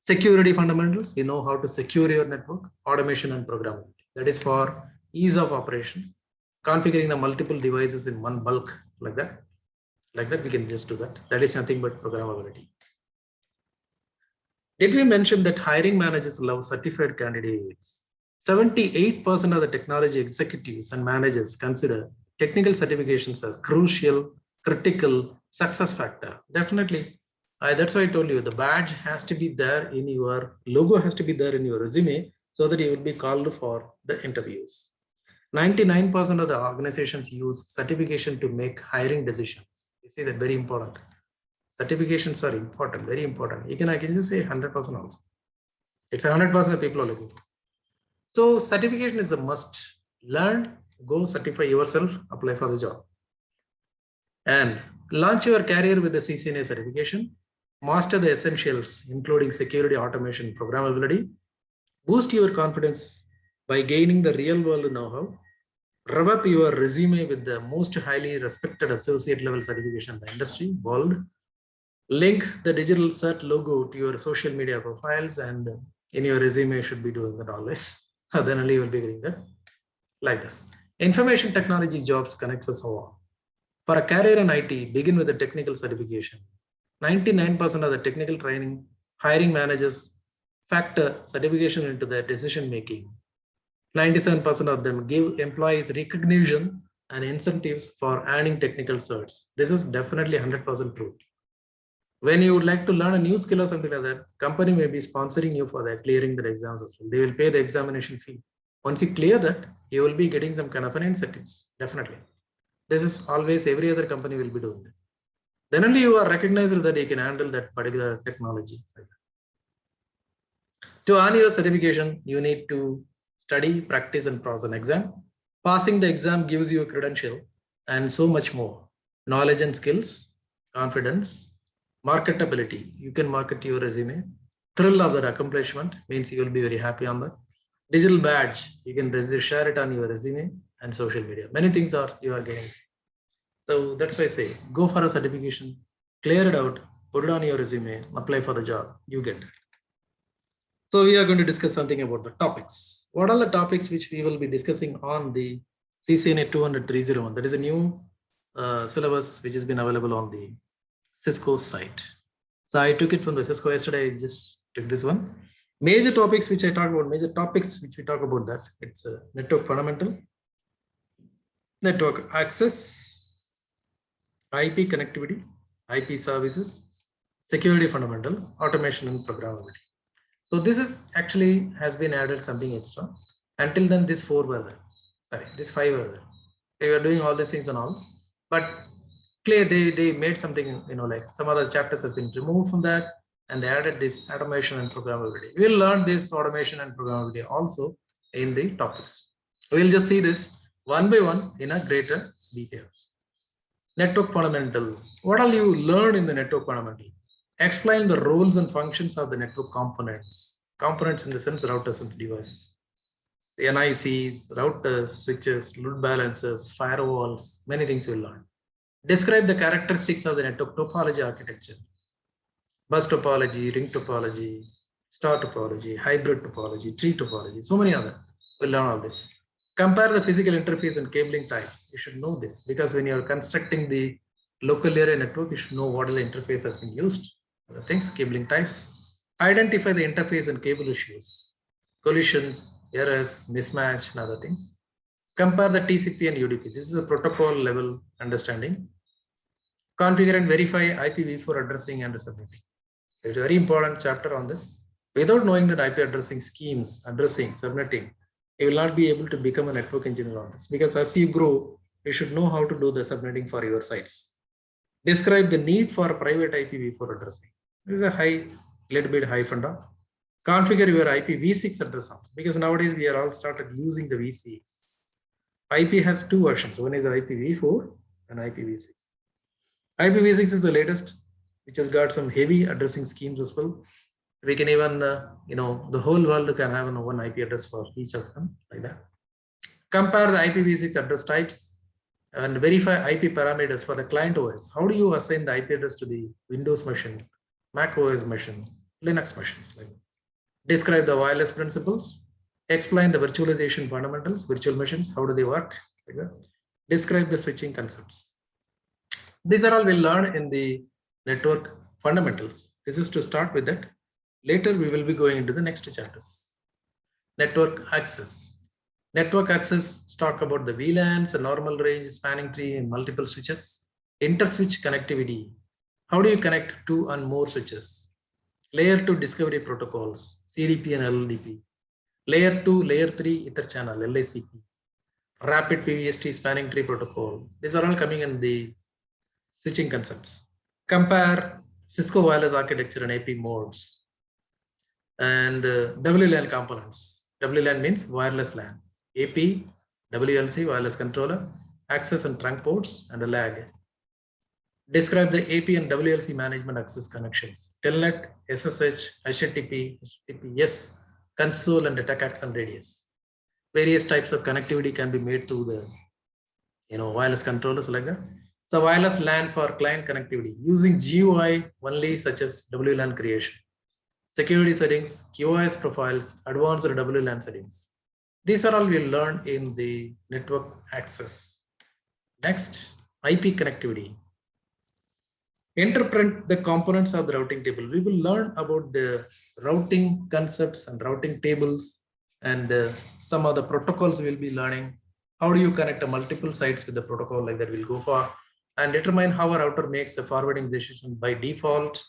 Security fundamentals, you know how to secure your network. Automation and programmability, that is for ease of operations. Configuring the multiple devices in one bulk, like that we can just do that. That is nothing but programmability. Did we mention that hiring managers love certified candidates? 78% of the technology executives and managers consider technical certifications as crucial, critical success factor. Definitely. That's why I told you the badge has to be there in your logo, has to be there in your resume, so that you will be called for the interviews. 99% of the organizations use certification to make hiring decisions. You see that very important. Certifications are important, very important. I can just say 100% also. It's 100% people are looking for. So certification is a must. Learn, go certify yourself, apply for the job. And launch your career with the CCNA certification. Master the essentials, including security, automation, programmability. Boost your confidence by gaining the real world know-how. Rev up your resume with the most highly respected associate level certification in the industry, world. Link the digital cert logo to your social media profiles, and in your resume should be doing that always. Then only you will be getting that. Like this. Information technology jobs connects us all. For a career in IT, begin with a technical certification. 99% of the technical training, hiring managers factor certification into their decision making. 97% of them give employees recognition and incentives for earning technical certs. This is definitely 100% true. When you would like to learn a new skill or something like that, company may be sponsoring you for that, clearing the exams as well. They will pay the examination fee. Once you clear that, you will be getting some kind of an incentives, definitely. This is always every other company will be doing that. Then only you are recognized that you can handle that particular technology. To earn your certification, you need to study, practice, and pass an exam. Passing the exam gives you a credential and so much more. Knowledge and skills, confidence, marketability. You can market your resume. Thrill of that accomplishment means you will be very happy on that. Digital badge, you can share it on your resume and social media. Many things you are getting. So that's why I say, go for a certification, clear it out, put it on your resume, apply for the job, you get it. So we are going to discuss something about the topics. What are the topics which we will be discussing on the CCNA 200-301? That is a new syllabus which has been available on the Cisco site. So I took it from the Cisco yesterday. I just took this one. Major topics which we talk about that. It's a network fundamental, network access, IP connectivity, IP services, security fundamentals, automation and programmability. So this is actually has been added something extra. Until then, these 4 were there. Sorry, these 5 were there. They were doing all these things and all, but they made something, like some other chapters has been removed from that, and they added this automation and programmability. We'll learn this automation and programmability also in the topics. We'll just see this one by one in a greater detail. Network fundamentals. What all you learn in the network fundamental? Explain the roles and functions of the network components. Components in the sense routers and devices. The NICs, routers, switches, load balancers, firewalls, many things we'll learn. Describe the characteristics of the network topology architecture. Bus topology, ring topology, star topology, hybrid topology, tree topology, so many other. We'll learn all this. Compare the physical interface and cabling types. You should know this because when you're constructing the local area network, you should know what the interface has been used. Other things, cabling types. Identify the interface and cable issues, collisions, errors, mismatch, and other things. Compare the TCP and UDP. This is a protocol level understanding. Configure and verify IPv4 addressing and subnetting. It's a very important chapter on this. Without knowing the IP addressing schemes, addressing, subnetting, you will not be able to become a network engineer on this, because as you grow, you should know how to do the subnetting for your sites. Describe the need for private IPv4 addressing. This is a little bit high funda. Configure your IPv6 address, because nowadays we are all started using the V6. IP has 2 versions. One is IPv4 and IPv6. IPv6 is the latest, which has got some heavy addressing schemes as well. We can even, the whole world can have one IP address for each of them, like that. Compare the IPv6 address types and verify IP parameters for the client OS. How do you assign the IP address to the Windows machine, Mac OS machine, Linux machines. Like describe the wireless principles, explain the virtualization fundamentals, virtual machines, how do they work, like that. Describe the switching concepts. These are all we'll learn in the network fundamentals. This is to start with that. Later, we will be going into the next chapters. Network access. Network access talk about the VLANs, the normal range, spanning tree, and multiple switches. Inter-switch connectivity. How do you connect two and more switches? Layer 2 discovery protocols, CDP and LLDP. Layer 2, Layer 3 Ether channel, LACP. Rapid PVST spanning tree protocol. These are all coming in the switching concepts. Compare Cisco wireless architecture and AP modes. And WLAN components. WLAN means wireless LAN. AP, WLC, wireless controller, access and trunk ports, and a lag. Describe the AP and WLC management access connections. Telnet, SSH, HTTP, HTTPS, console, and attack action radius. Various types of connectivity can be made to the wireless controllers like that. So wireless LAN for client connectivity using GUI only, such as WLAN creation. Security settings, QoS profiles, advanced WLAN settings. These are all we'll learn in the network access. Next, IP connectivity. Interpret the components of the routing table. We will learn about the routing concepts and routing tables, and some of the protocols we'll be learning. How do you connect multiple sites with the protocol, like that we'll go for, and determine how a router makes a forwarding decision by default.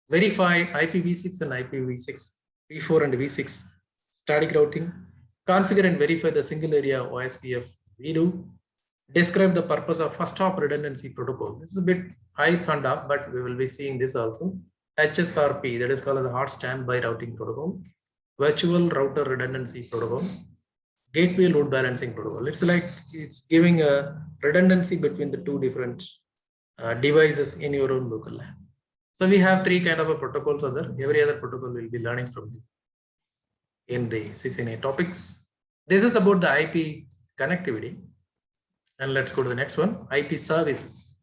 Verify IPv6 and IPv6, v4 and v6 static routing. Configure and verify the single area OSPF redo. Describe the purpose of first hop redundancy protocol. This is a bit high and up, but we will be seeing this also. HSRP, that is called as the hot standby routing protocol. Virtual router redundancy protocol. Gateway load balancing protocol. It's like it's giving a redundancy between the two different devices in your own local LAN. So we have three kind of protocols other. Every other protocol will be learning from in the CCNA topics. This is about the IP connectivity. And let's go to the next one, IP services.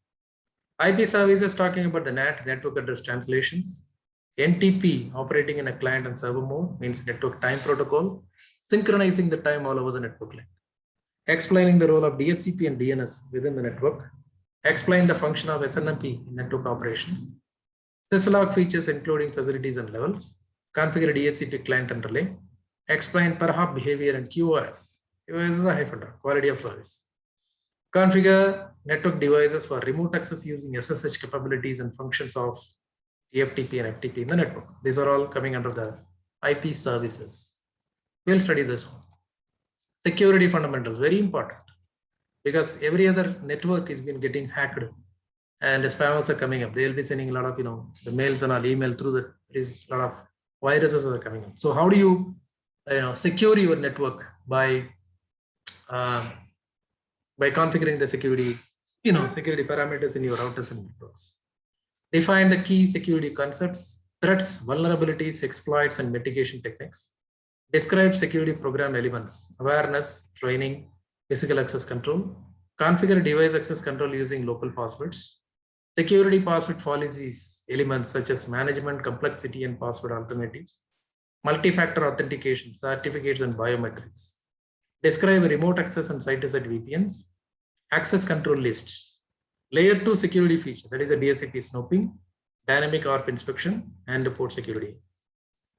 IP services talking about the NAT, network address translations. NTP, operating in a client and server mode, means network time protocol, synchronizing the time all over the network line. Explaining the role of DHCP and DNS within the network. Explain the function of SNMP in network operations. Syslog features including facilities and levels. Configure DHCP client and relay. Explain per hop behavior and QoS. QoS is a hyphen, quality of service. Configure network devices for remote access using SSH capabilities and functions of TFTP and FTP in the network. These are all coming under the IP services. We'll study this one. Security fundamentals, very important, because every other network is been getting hacked and spammers are coming up. They'll be sending a lot of the mails and all email through the, there is a lot of viruses are coming up. So how do you secure your network by configuring the security security parameters in your routers and networks. Define the key security concepts, threats, vulnerabilities, exploits, and mitigation techniques. Describe security program elements, awareness, training, physical access control. Configure device access control using local passwords. Security password policies, elements such as management, complexity, and password alternatives. Multi-factor authentication, certificates, and biometrics. Describe remote access and site-to-site VPNs. Access control lists. Layer 2 security feature, that is a DSCP snooping, dynamic ARP inspection, and port security.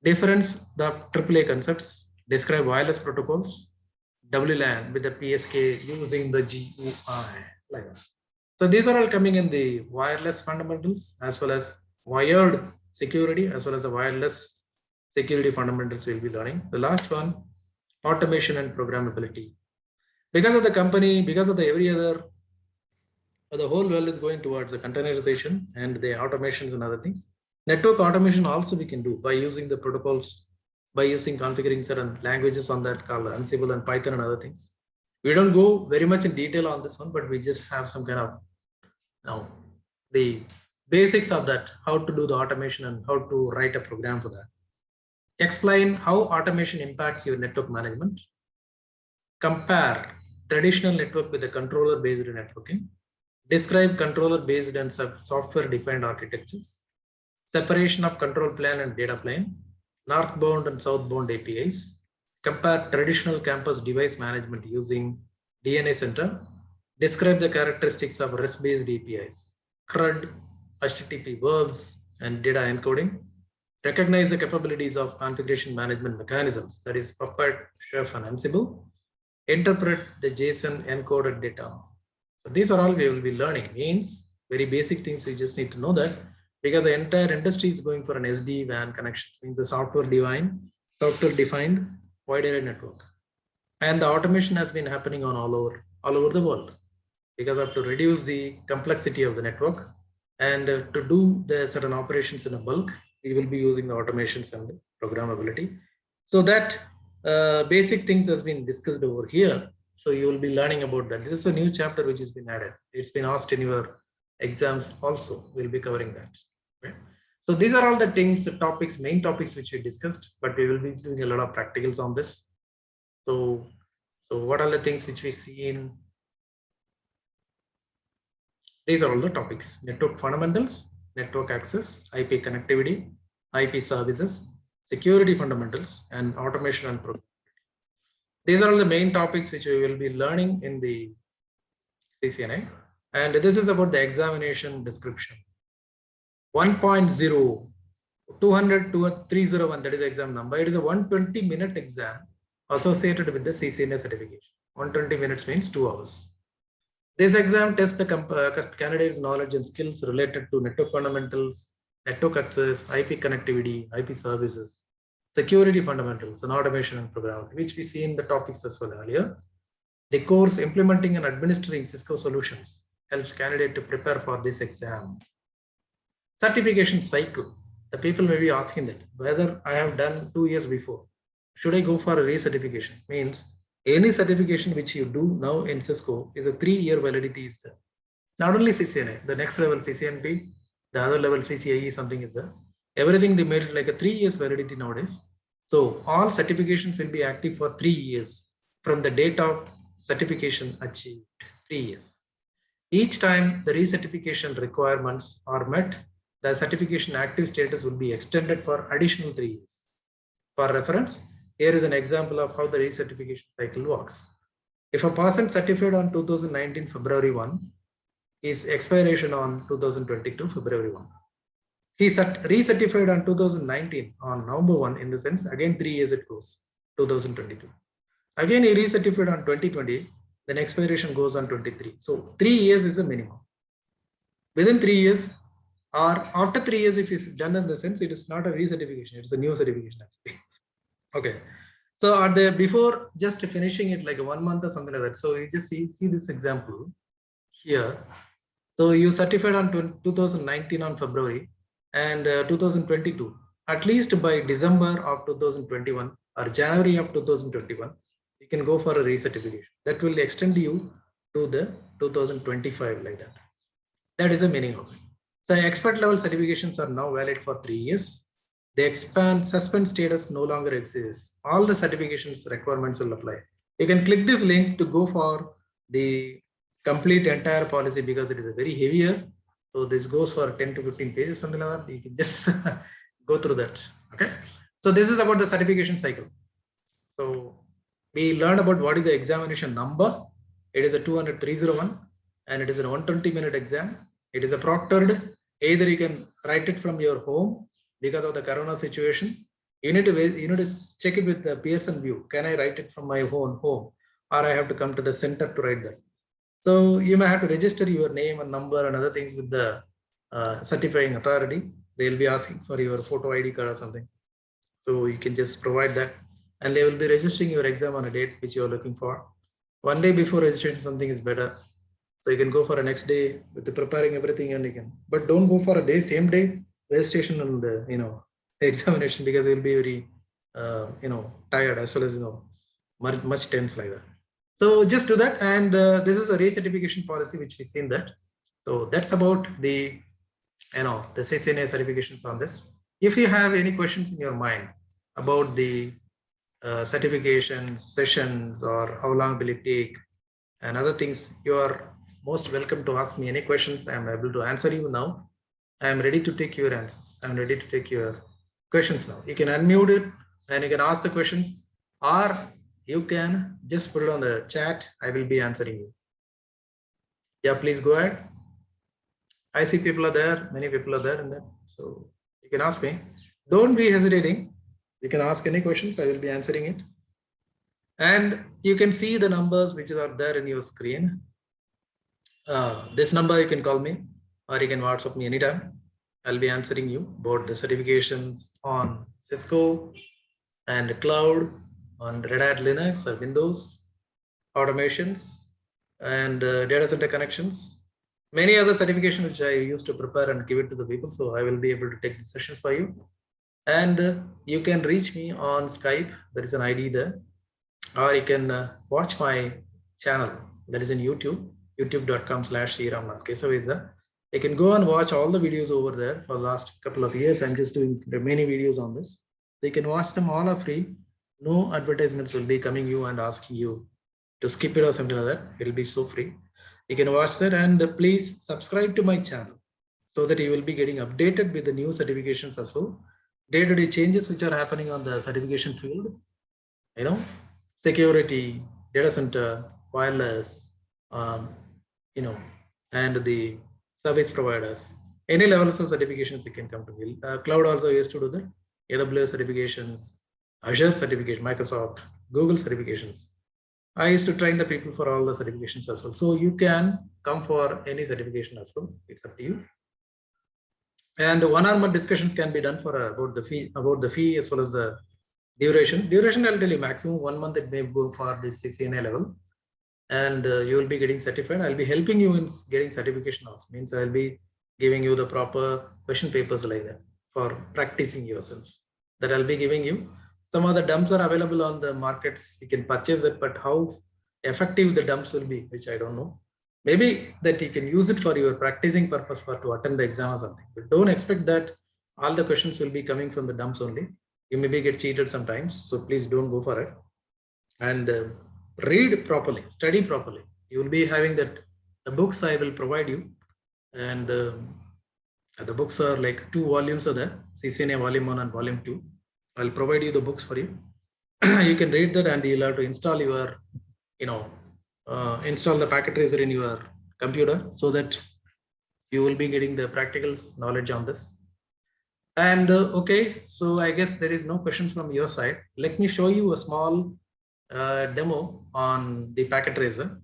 Difference the AAA concepts. Describe wireless protocols, WLAN with the PSK using the GUI. Like that. So these are all coming in the wireless fundamentals, as well as wired security, as well as the wireless security fundamentals we'll be learning. The last one, automation and programmability. Because of the company, because of the every other, the whole world is going towards the containerization and the automations and other things. Network automation also we can do by using the protocols, by using configuring certain languages on that called Ansible and Python and other things. We don't go very much in detail on this one, but we just have some kind of the basics of that, how to do the automation and how to write a program for that. Explain how automation impacts your network management. Compare traditional network with the controller-based networking. Describe controller-based and software-defined architectures. separation of control plane and data plane, northbound and southbound APIs, compare traditional campus device management using DNA Center, describe the characteristics of REST-based APIs, CRUD, HTTP verbs, and data encoding, recognize the capabilities of configuration management mechanisms, that is Puppet, Chef, and Ansible, interpret the JSON encoded data. So these are all we will be learning. Means very basic things, you just need to know that, because the entire industry is going for an SD-WAN connections, means the software-defined wide area network. And the automation has been happening on all over the world, because of to reduce the complexity of the network and to do the certain operations in a bulk, we will be using the automations and the programmability. So that basic things has been discussed over here. So you will be learning about that. This is a new chapter which has been added. It's been asked in your exams also. We'll be covering that. Okay. So these are all the things, topics, main topics which we discussed, but we will be doing a lot of practicals on this. So what are the things which we see in? These are all the topics: network fundamentals, network access, IP connectivity, IP services, security fundamentals, and automation and programmability. These are all the main topics which we will be learning in the CCNA. And this is about the examination description. 1.0, 200 to 301, that is the exam number. It is a 120-minute exam associated with the CCNA certification. 120 minutes means 2 hours. This exam tests the candidate's knowledge and skills related to network fundamentals, network access, IP connectivity, IP services, security fundamentals, and automation and programming, which we see in the topics as well earlier. The course implementing and administering Cisco solutions helps candidate to prepare for this exam. Certification cycle. The people may be asking that whether I have done 2 years before, should I go for a recertification? Means any certification which you do now in Cisco is a 3-year validity. Is there. Not only CCNA, the next level CCNP, the other level CCIE, something is there. Everything they made it like a 3 years validity nowadays. So all certifications will be active for 3 years from the date of certification achieved. 3 years. Each time the recertification requirements are met, the certification active status will be extended for additional 3 years. For reference, here is an example of how the recertification cycle works. If a person certified on 2019 February 1, his expiration on 2022 February 1. He recertified on 2019 on November 1, in the sense again 3 years it goes, 2022. Again he recertified on 2020, then expiration goes on 23. So 3 years is the minimum. Within 3 years or after 3 years, if it's done in the sense, it is not a recertification, it's a new certification actually. Okay. So at the before just finishing it like 1 month or something like that. So you just see this example here. So you certified on 2019 on February and 2022, at least by December of 2021 or January of 2021, you can go for a recertification. That will extend you to the 2025 like that. That is the meaning of it. The expert level certifications are now valid for 3 years. The suspend status no longer exists. All the certifications requirements will apply. You can click this link to go for the complete entire policy, because it is a very heavier. So this goes for 10 to 15 pages, something like that. You can just go through that. Okay. So this is about the certification cycle. So we learned about what is the examination number. It is a 200-301 and it is a 120-minute exam. It is a proctored. Either you can write it from your home because of the corona situation. You need to check it with the Pearson VUE. Can I write it from my own home, or I have to come to the center to write that? So you may have to register your name and number and other things with the certifying authority. They will be asking for your photo ID card or something. So you can just provide that, and they will be registering your exam on a date which you are looking for. 1 day before registration, something is better. So you can go for a next day with the preparing everything, and you can, but don't go for a day, same day registration and examination, because you'll be very tired as well as much tense like that. So just do that, and this is a recertification policy which we seen that. So that's about the the CCNA certifications on this. If you have any questions in your mind about the certification sessions or how long will it take and other things, you are most welcome to ask me any questions. I am able to answer you now. I am ready to take your answers. I'm ready to take your questions now. You can unmute it and you can ask the questions, or you can just put it on the chat. I will be answering you. Yeah, please go ahead. I see people are there. Many people are there in that. So you can ask me. Don't be hesitating. You can ask any questions. I will be answering it. And you can see the numbers which are there in your screen. This number you can call me or you can WhatsApp me anytime. I'll be answering you about the certifications on Cisco and cloud, on Red Hat Linux or Windows, automations, and data center connections. Many other certifications which I used to prepare and give it to the people. So I will be able to take the sessions for you. And you can reach me on Skype. There is an ID there. Or you can watch my channel that is in YouTube, youtube.com/sriramnath. You can go and watch all the videos over there for the last couple of years. I'm just doing many videos on this. You can watch them, all are free. No advertisements will be coming you and asking you to skip it or something like that. It will be so free. You can watch that, and please subscribe to my channel so that you will be getting updated with the new certifications as well. Day-to-day changes which are happening on the certification field, security, data center, wireless, and the service providers. Any levels of certifications you can come to me. Cloud also used to do that. AWS certifications, Azure certification, Microsoft, Google certifications. I used to train the people for all the certifications as well. So you can come for any certification as well. It's up to you. And one-on-one discussions can be done for about the fee as well as the duration. Duration, I'll tell you, maximum 1 month it may go for this CCNA level, and you will be getting certified. I'll be helping you in getting certification also. Means I'll be giving you the proper question papers like that for practicing yourselves. That I'll be giving you. Some of the dumps are available on the markets. You can purchase it, but how effective the dumps will be, which I don't know. Maybe that you can use it for your practicing purpose for to attend the exam or something. But don't expect that all the questions will be coming from the dumps only. You maybe get cheated sometimes. So please don't go for it. And read properly, study properly. You will be having that. The books I will provide you, and the books are like 2 volumes are there, CCNA volume 1 and volume 2. I'll provide you the books for you. You can read that, and you'll have to install your, install the packet tracer in your computer so that you will be getting the practicals knowledge on this. And okay, so I guess there is no questions from your side. Let me show you a small demo on the packet tracer.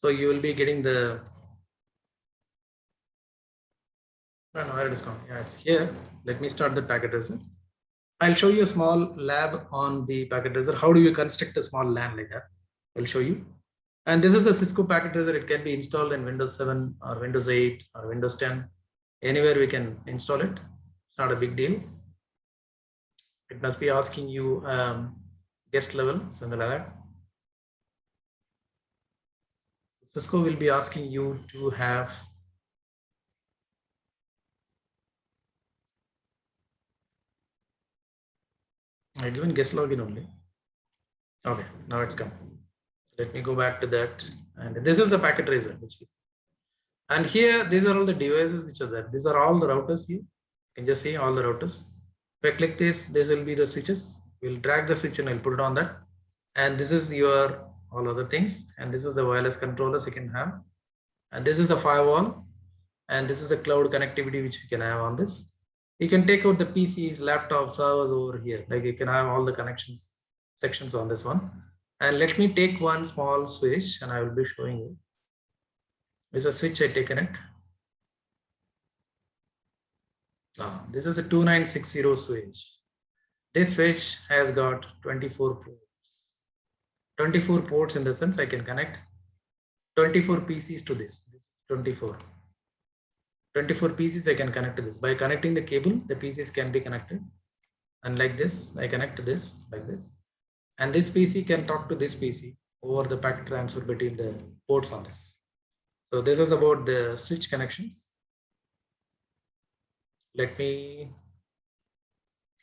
So you will be getting the, where it is coming. Yeah, it's here. Let me start the packet tracer. I'll show you a small lab on the packet tracer. How do you construct a small LAN like that? I'll show you. And this is a Cisco packet tracer. It can be installed in Windows 7 or Windows 8 or Windows 10. Anywhere we can install it. It's not a big deal. It must be asking you guest level, something like that. Cisco will be asking you to have I given guest login only. Okay, now it's come. Let me go back to that. And this is the packet tracer, which is. And here, these are all the devices which are there. These are all the routers here. You can just see all the routers. If I click this will be the switches. We'll drag the switch and I'll put it on that. And this is your all other things. And this is the wireless controllers you can have. And this is the firewall. And this is the cloud connectivity which you can have on this. You can take out the PCs, laptops, servers over here. Like you can have all the connections sections on this one. And let me take one small switch and I will be showing you. This is a switch I taken it. Now, this is a 2960 switch. This switch has got 24 ports. 24 ports in the sense I can connect 24 PCs to this. This is 24. 24 PCs I can connect to this. By connecting the cable, the PCs can be connected. And like this, I connect to this like this. And this PC can talk to this PC over the packet transfer between the ports on this. So this is about the switch connections. Let me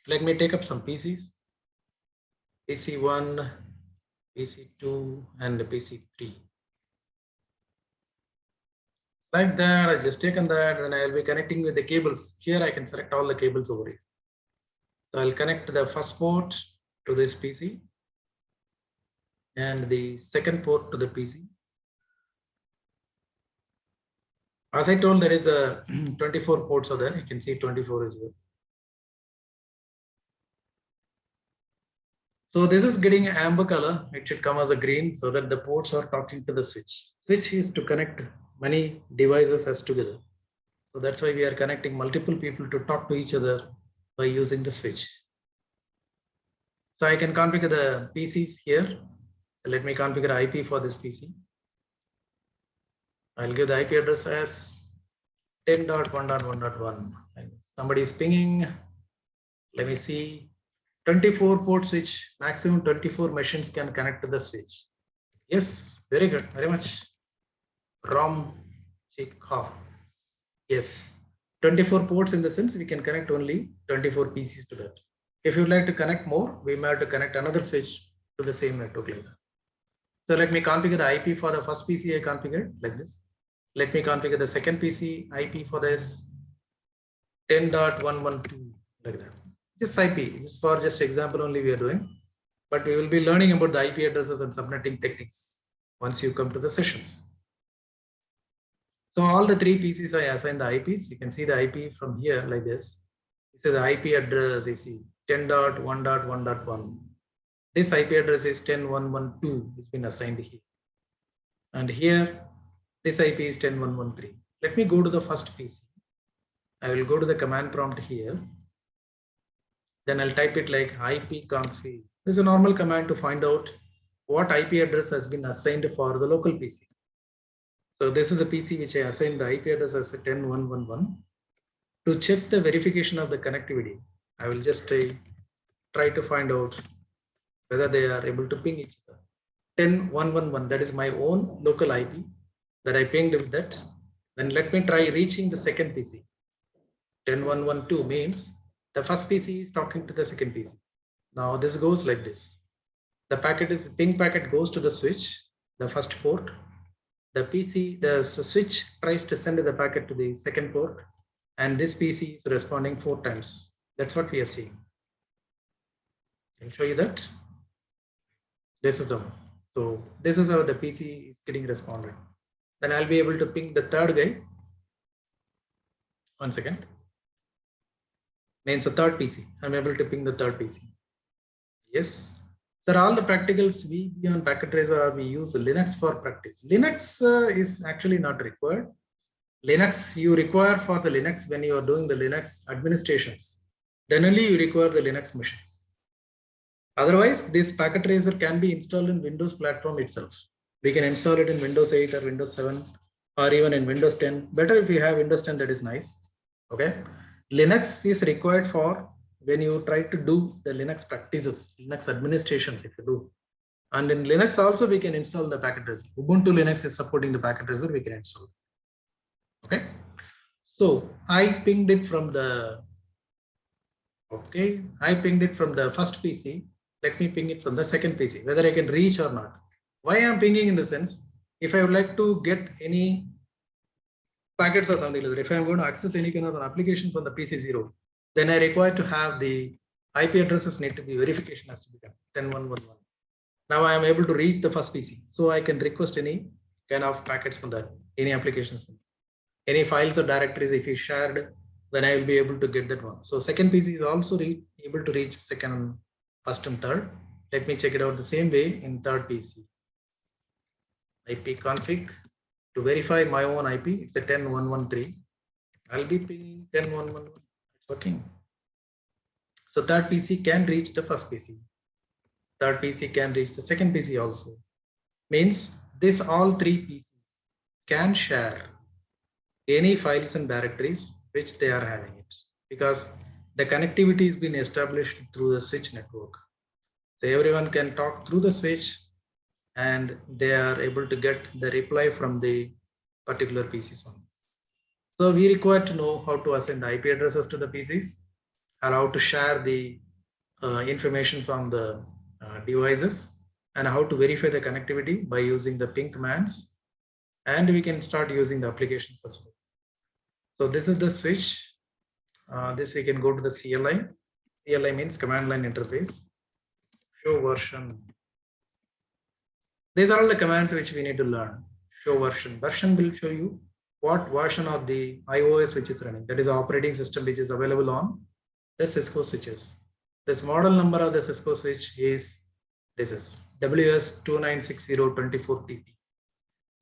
take up some PCs. PC1, PC2, and the PC3. Like that, I just taken that, and I'll be connecting with the cables. Here I can select all the cables over here. So I'll connect the first port to this PC and the second port to the PC. As I told, there is a 24 ports are there. You can see 24 is there. So this is getting amber color. It should come as a green so that the ports are talking to the switch. Switch is to connect many devices as together. So that's why we are connecting multiple people to talk to each other by using the switch. So I can configure the PCs here. Let me configure IP for this PC. I'll give the IP address as 10.1.1.1. Somebody is pinging. Let me see. 24 port switch, maximum 24 machines can connect to the switch. Yes, very good, very much. Rom Chekhov. Yes, 24 ports in the sense we can connect only 24 PCs to that. If you'd like to connect more, we may have to connect another switch to the same network later. So let me configure the IP for the first PC I configured like this. Let me configure the second PC IP for this 10.112 like that. This IP, just for just example only we are doing, but we will be learning about the IP addresses and subnetting techniques once you come to the sessions. So all the three PCs I assign the IPs. You can see the IP from here like this. This is the IP address. You see 10.1.1.1. This IP address is 10.1.1.2. It's been assigned here, and here this IP is 10.1.1.3. Let me go to the first PC. I will go to the command prompt here. Then I'll type it like ipconfig. This is a normal command to find out what IP address has been assigned for the local PC. So this is a PC which I assigned the IP address as 10.1.1.1. To check the verification of the connectivity, I will just try to find out whether they are able to ping each other. 10.1.1.1, that is my own local IP that I pinged with that. Then let me try reaching the second PC. 10.1.1.2 means the first PC is talking to the second PC. Now this goes like this. The packet is ping packet goes to the switch, the first port. The PC, the switch tries to send the packet to the second port, and this PC is responding 4 times. That's what we are seeing. I'll show you that. This is the one. So this is how the PC is getting responded. Then I'll be able to ping the third guy. 1 second. Means the third PC. I'm able to ping the third PC. Yes. Sir, all the practicals we on Packet Tracer or we use Linux for practice. Linux is actually not required. Linux you require for the Linux when you are doing the Linux administrations. Then only you require the Linux machines. Otherwise, this Packet Tracer can be installed in Windows platform itself. We can install it in Windows 8 or Windows 7 or even in Windows 10. Better if you have Windows 10, that is nice. Okay. Linux is required for when you try to do the Linux practices, Linux administrations if you do. And in Linux also we can install the Packet Tracer. Ubuntu Linux is supporting the Packet Tracer, we can install it. Okay. So I pinged it from the, I pinged it from the first PC. Let me ping it from the second PC, whether I can reach or not. Why I'm pinging in the sense, if I would like to get any packets or something like that, if I'm going to access any kind of an application from the PC 0, then I require to have the IP addresses need to be verification has to be done 10.1.1.1. Now I am able to reach the first PC, so I can request any kind of packets from that, any applications, any files or directories. If you shared, then I will be able to get that one. So second PC is also able to reach second, first, and third. Let me check it out the same way in third PC. IP config to verify my own IP. It's a 10.1.1.3. I'll be pinging 10.1.1.1. It's working. So third PC can reach the first PC. Third PC can reach the second PC also. Means this all three PCs can share any files and directories which they are having it, because the connectivity has been established through the switch network. So everyone can talk through the switch and they are able to get the reply from the particular PCs. So we require to know how to assign the IP addresses to the PCs and how to share the information on the devices and how to verify the connectivity by using the ping commands and we can start using the applications as well. So this is the switch. This we can go to the CLI. CLI means command line interface. Show version. These are all the commands which we need to learn. Show version. Version will show you what version of the iOS which is running. That is the operating system which is available on the Cisco switches. This model number of the Cisco switch is this is WS296024TP.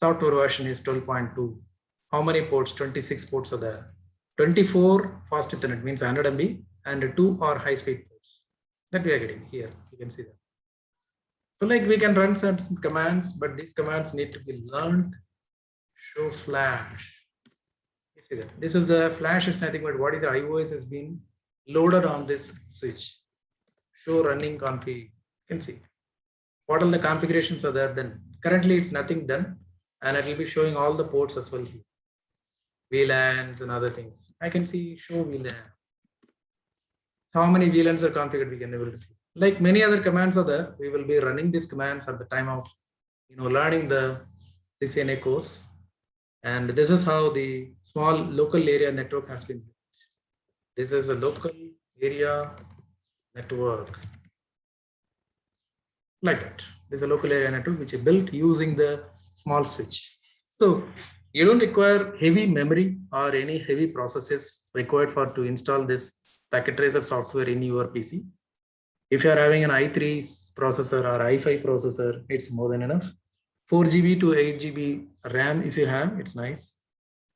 Software version is 12.2. How many ports? 26 ports are there. 24 fast Ethernet means 100 MB and 2 are high speed ports that we are getting here. You can see that. So like we can run some commands, but these commands need to be learned. Show flash. You see that this is the flash is nothing but what is the iOS has been loaded on this switch. Show running config. You can see what all the configurations are there. Then currently it's nothing done, and it will be showing all the ports as well here. VLANs and other things. I can see show VLAN. How many VLANs are configured we can able to see. Like many other commands are there, we will be running these commands at the time of learning the CCNA course. And this is how the small local area network has been built. This is a local area network. Like that. This is a local area network which is built using the small switch. So you don't require heavy memory or any heavy processes required to install this packet tracer software in your PC. If you are having an i3 processor or i5 processor, it's more than enough. 4 GB to 8 GB RAM if you have, it's nice.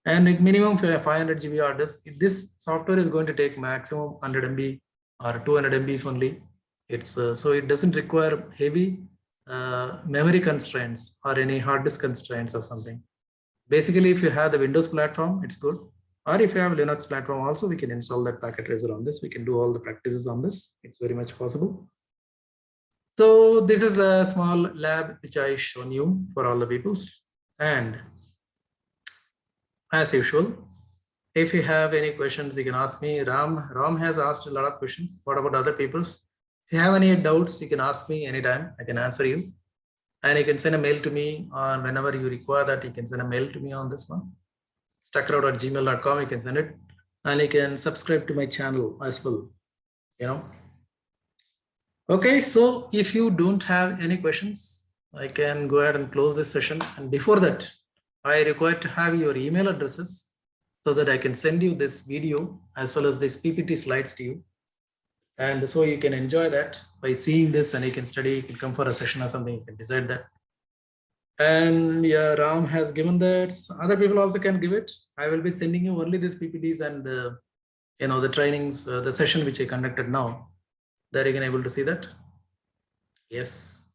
And at minimum 500 GB hard disk. This software is going to take maximum 100 MB or 200 MB only. It's so it doesn't require heavy memory constraints or any hard disk constraints or something. Basically, if you have the Windows platform, it's good. Or if you have Linux platform also, we can install that packet tracer on this. We can do all the practices on this. It's very much possible. So this is a small lab which I shown you for all the peoples. And as usual, if you have any questions, you can ask me. Ram has asked a lot of questions. What about other peoples? If you have any doubts, you can ask me anytime. I can answer you. And you can send a mail to me, or whenever you require that, you can send a mail to me on this one. stuckrowd@gmail.com, you can send it. And you can subscribe to my channel as well. Okay, so if you don't have any questions, I can go ahead and close this session. And before that, I require to have your email addresses so that I can send you this video as well as this PPT slides to you. And so you can enjoy that by seeing this, and you can study, you can come for a session or something, you can decide that. And yeah, Ram has given that. Other people also can give it. I will be sending you only these PPTs and the trainings, the session which I conducted now. There you can able to see that. Yes.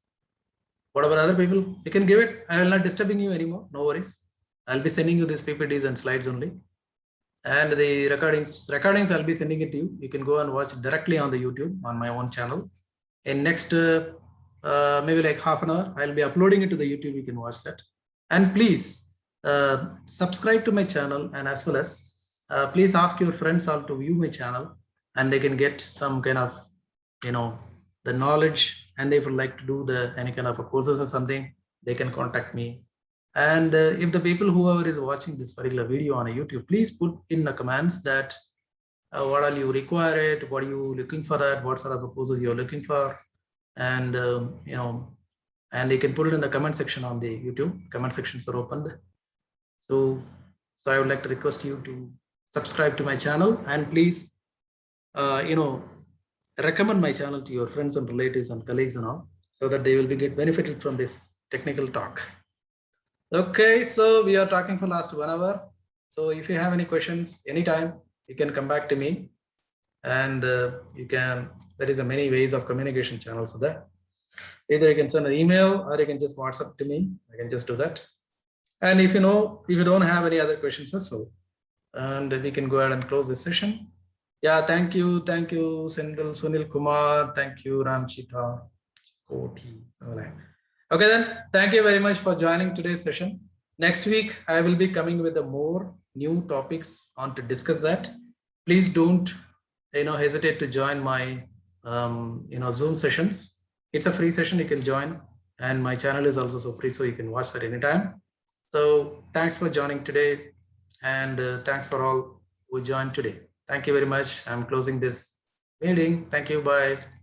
What about other people? You can give it. I will not disturbing you anymore. No worries. I'll be sending you these PPTs and slides only. And the recordings I'll be sending it to you. You can go and watch directly on the YouTube on my own channel. In next maybe like half an hour, I'll be uploading it to the YouTube. You can watch that. And please subscribe to my channel, and as well as please ask your friends all to view my channel, and they can get some kind of the knowledge, and they would like to do any kind of a courses or something, they can contact me. And if the people whoever is watching this particular video on a YouTube, please put in the comments that what are you require it, what are you looking for, that what sort of courses you're looking for, and and you can put it in the comment section on the YouTube. Comment sections are opened. So I would like to request you to subscribe to my channel, and please recommend my channel to your friends and relatives and colleagues and all, so that they will be get benefited from this technical talk. Okay, so we are talking for last 1 hour. So if you have any questions anytime, you can come back to me, and there is a many ways of communication channels for that. Either you can send an email, or you can just WhatsApp to me. I can just do that. And if you don't have any other questions as well, and we can go ahead and close this session. Yeah, thank you, Sendil, Sunil Kumar, thank you, Ramchita, Koti. Okay, then thank you very much for joining today's session. Next week, I will be coming with more new topics on to discuss that. Please don't hesitate to join my Zoom sessions. It's a free session, you can join, and my channel is also so free, so you can watch that anytime. So thanks for joining today, and thanks for all who joined today. Thank you very much. I'm closing this meeting. Thank you. Bye.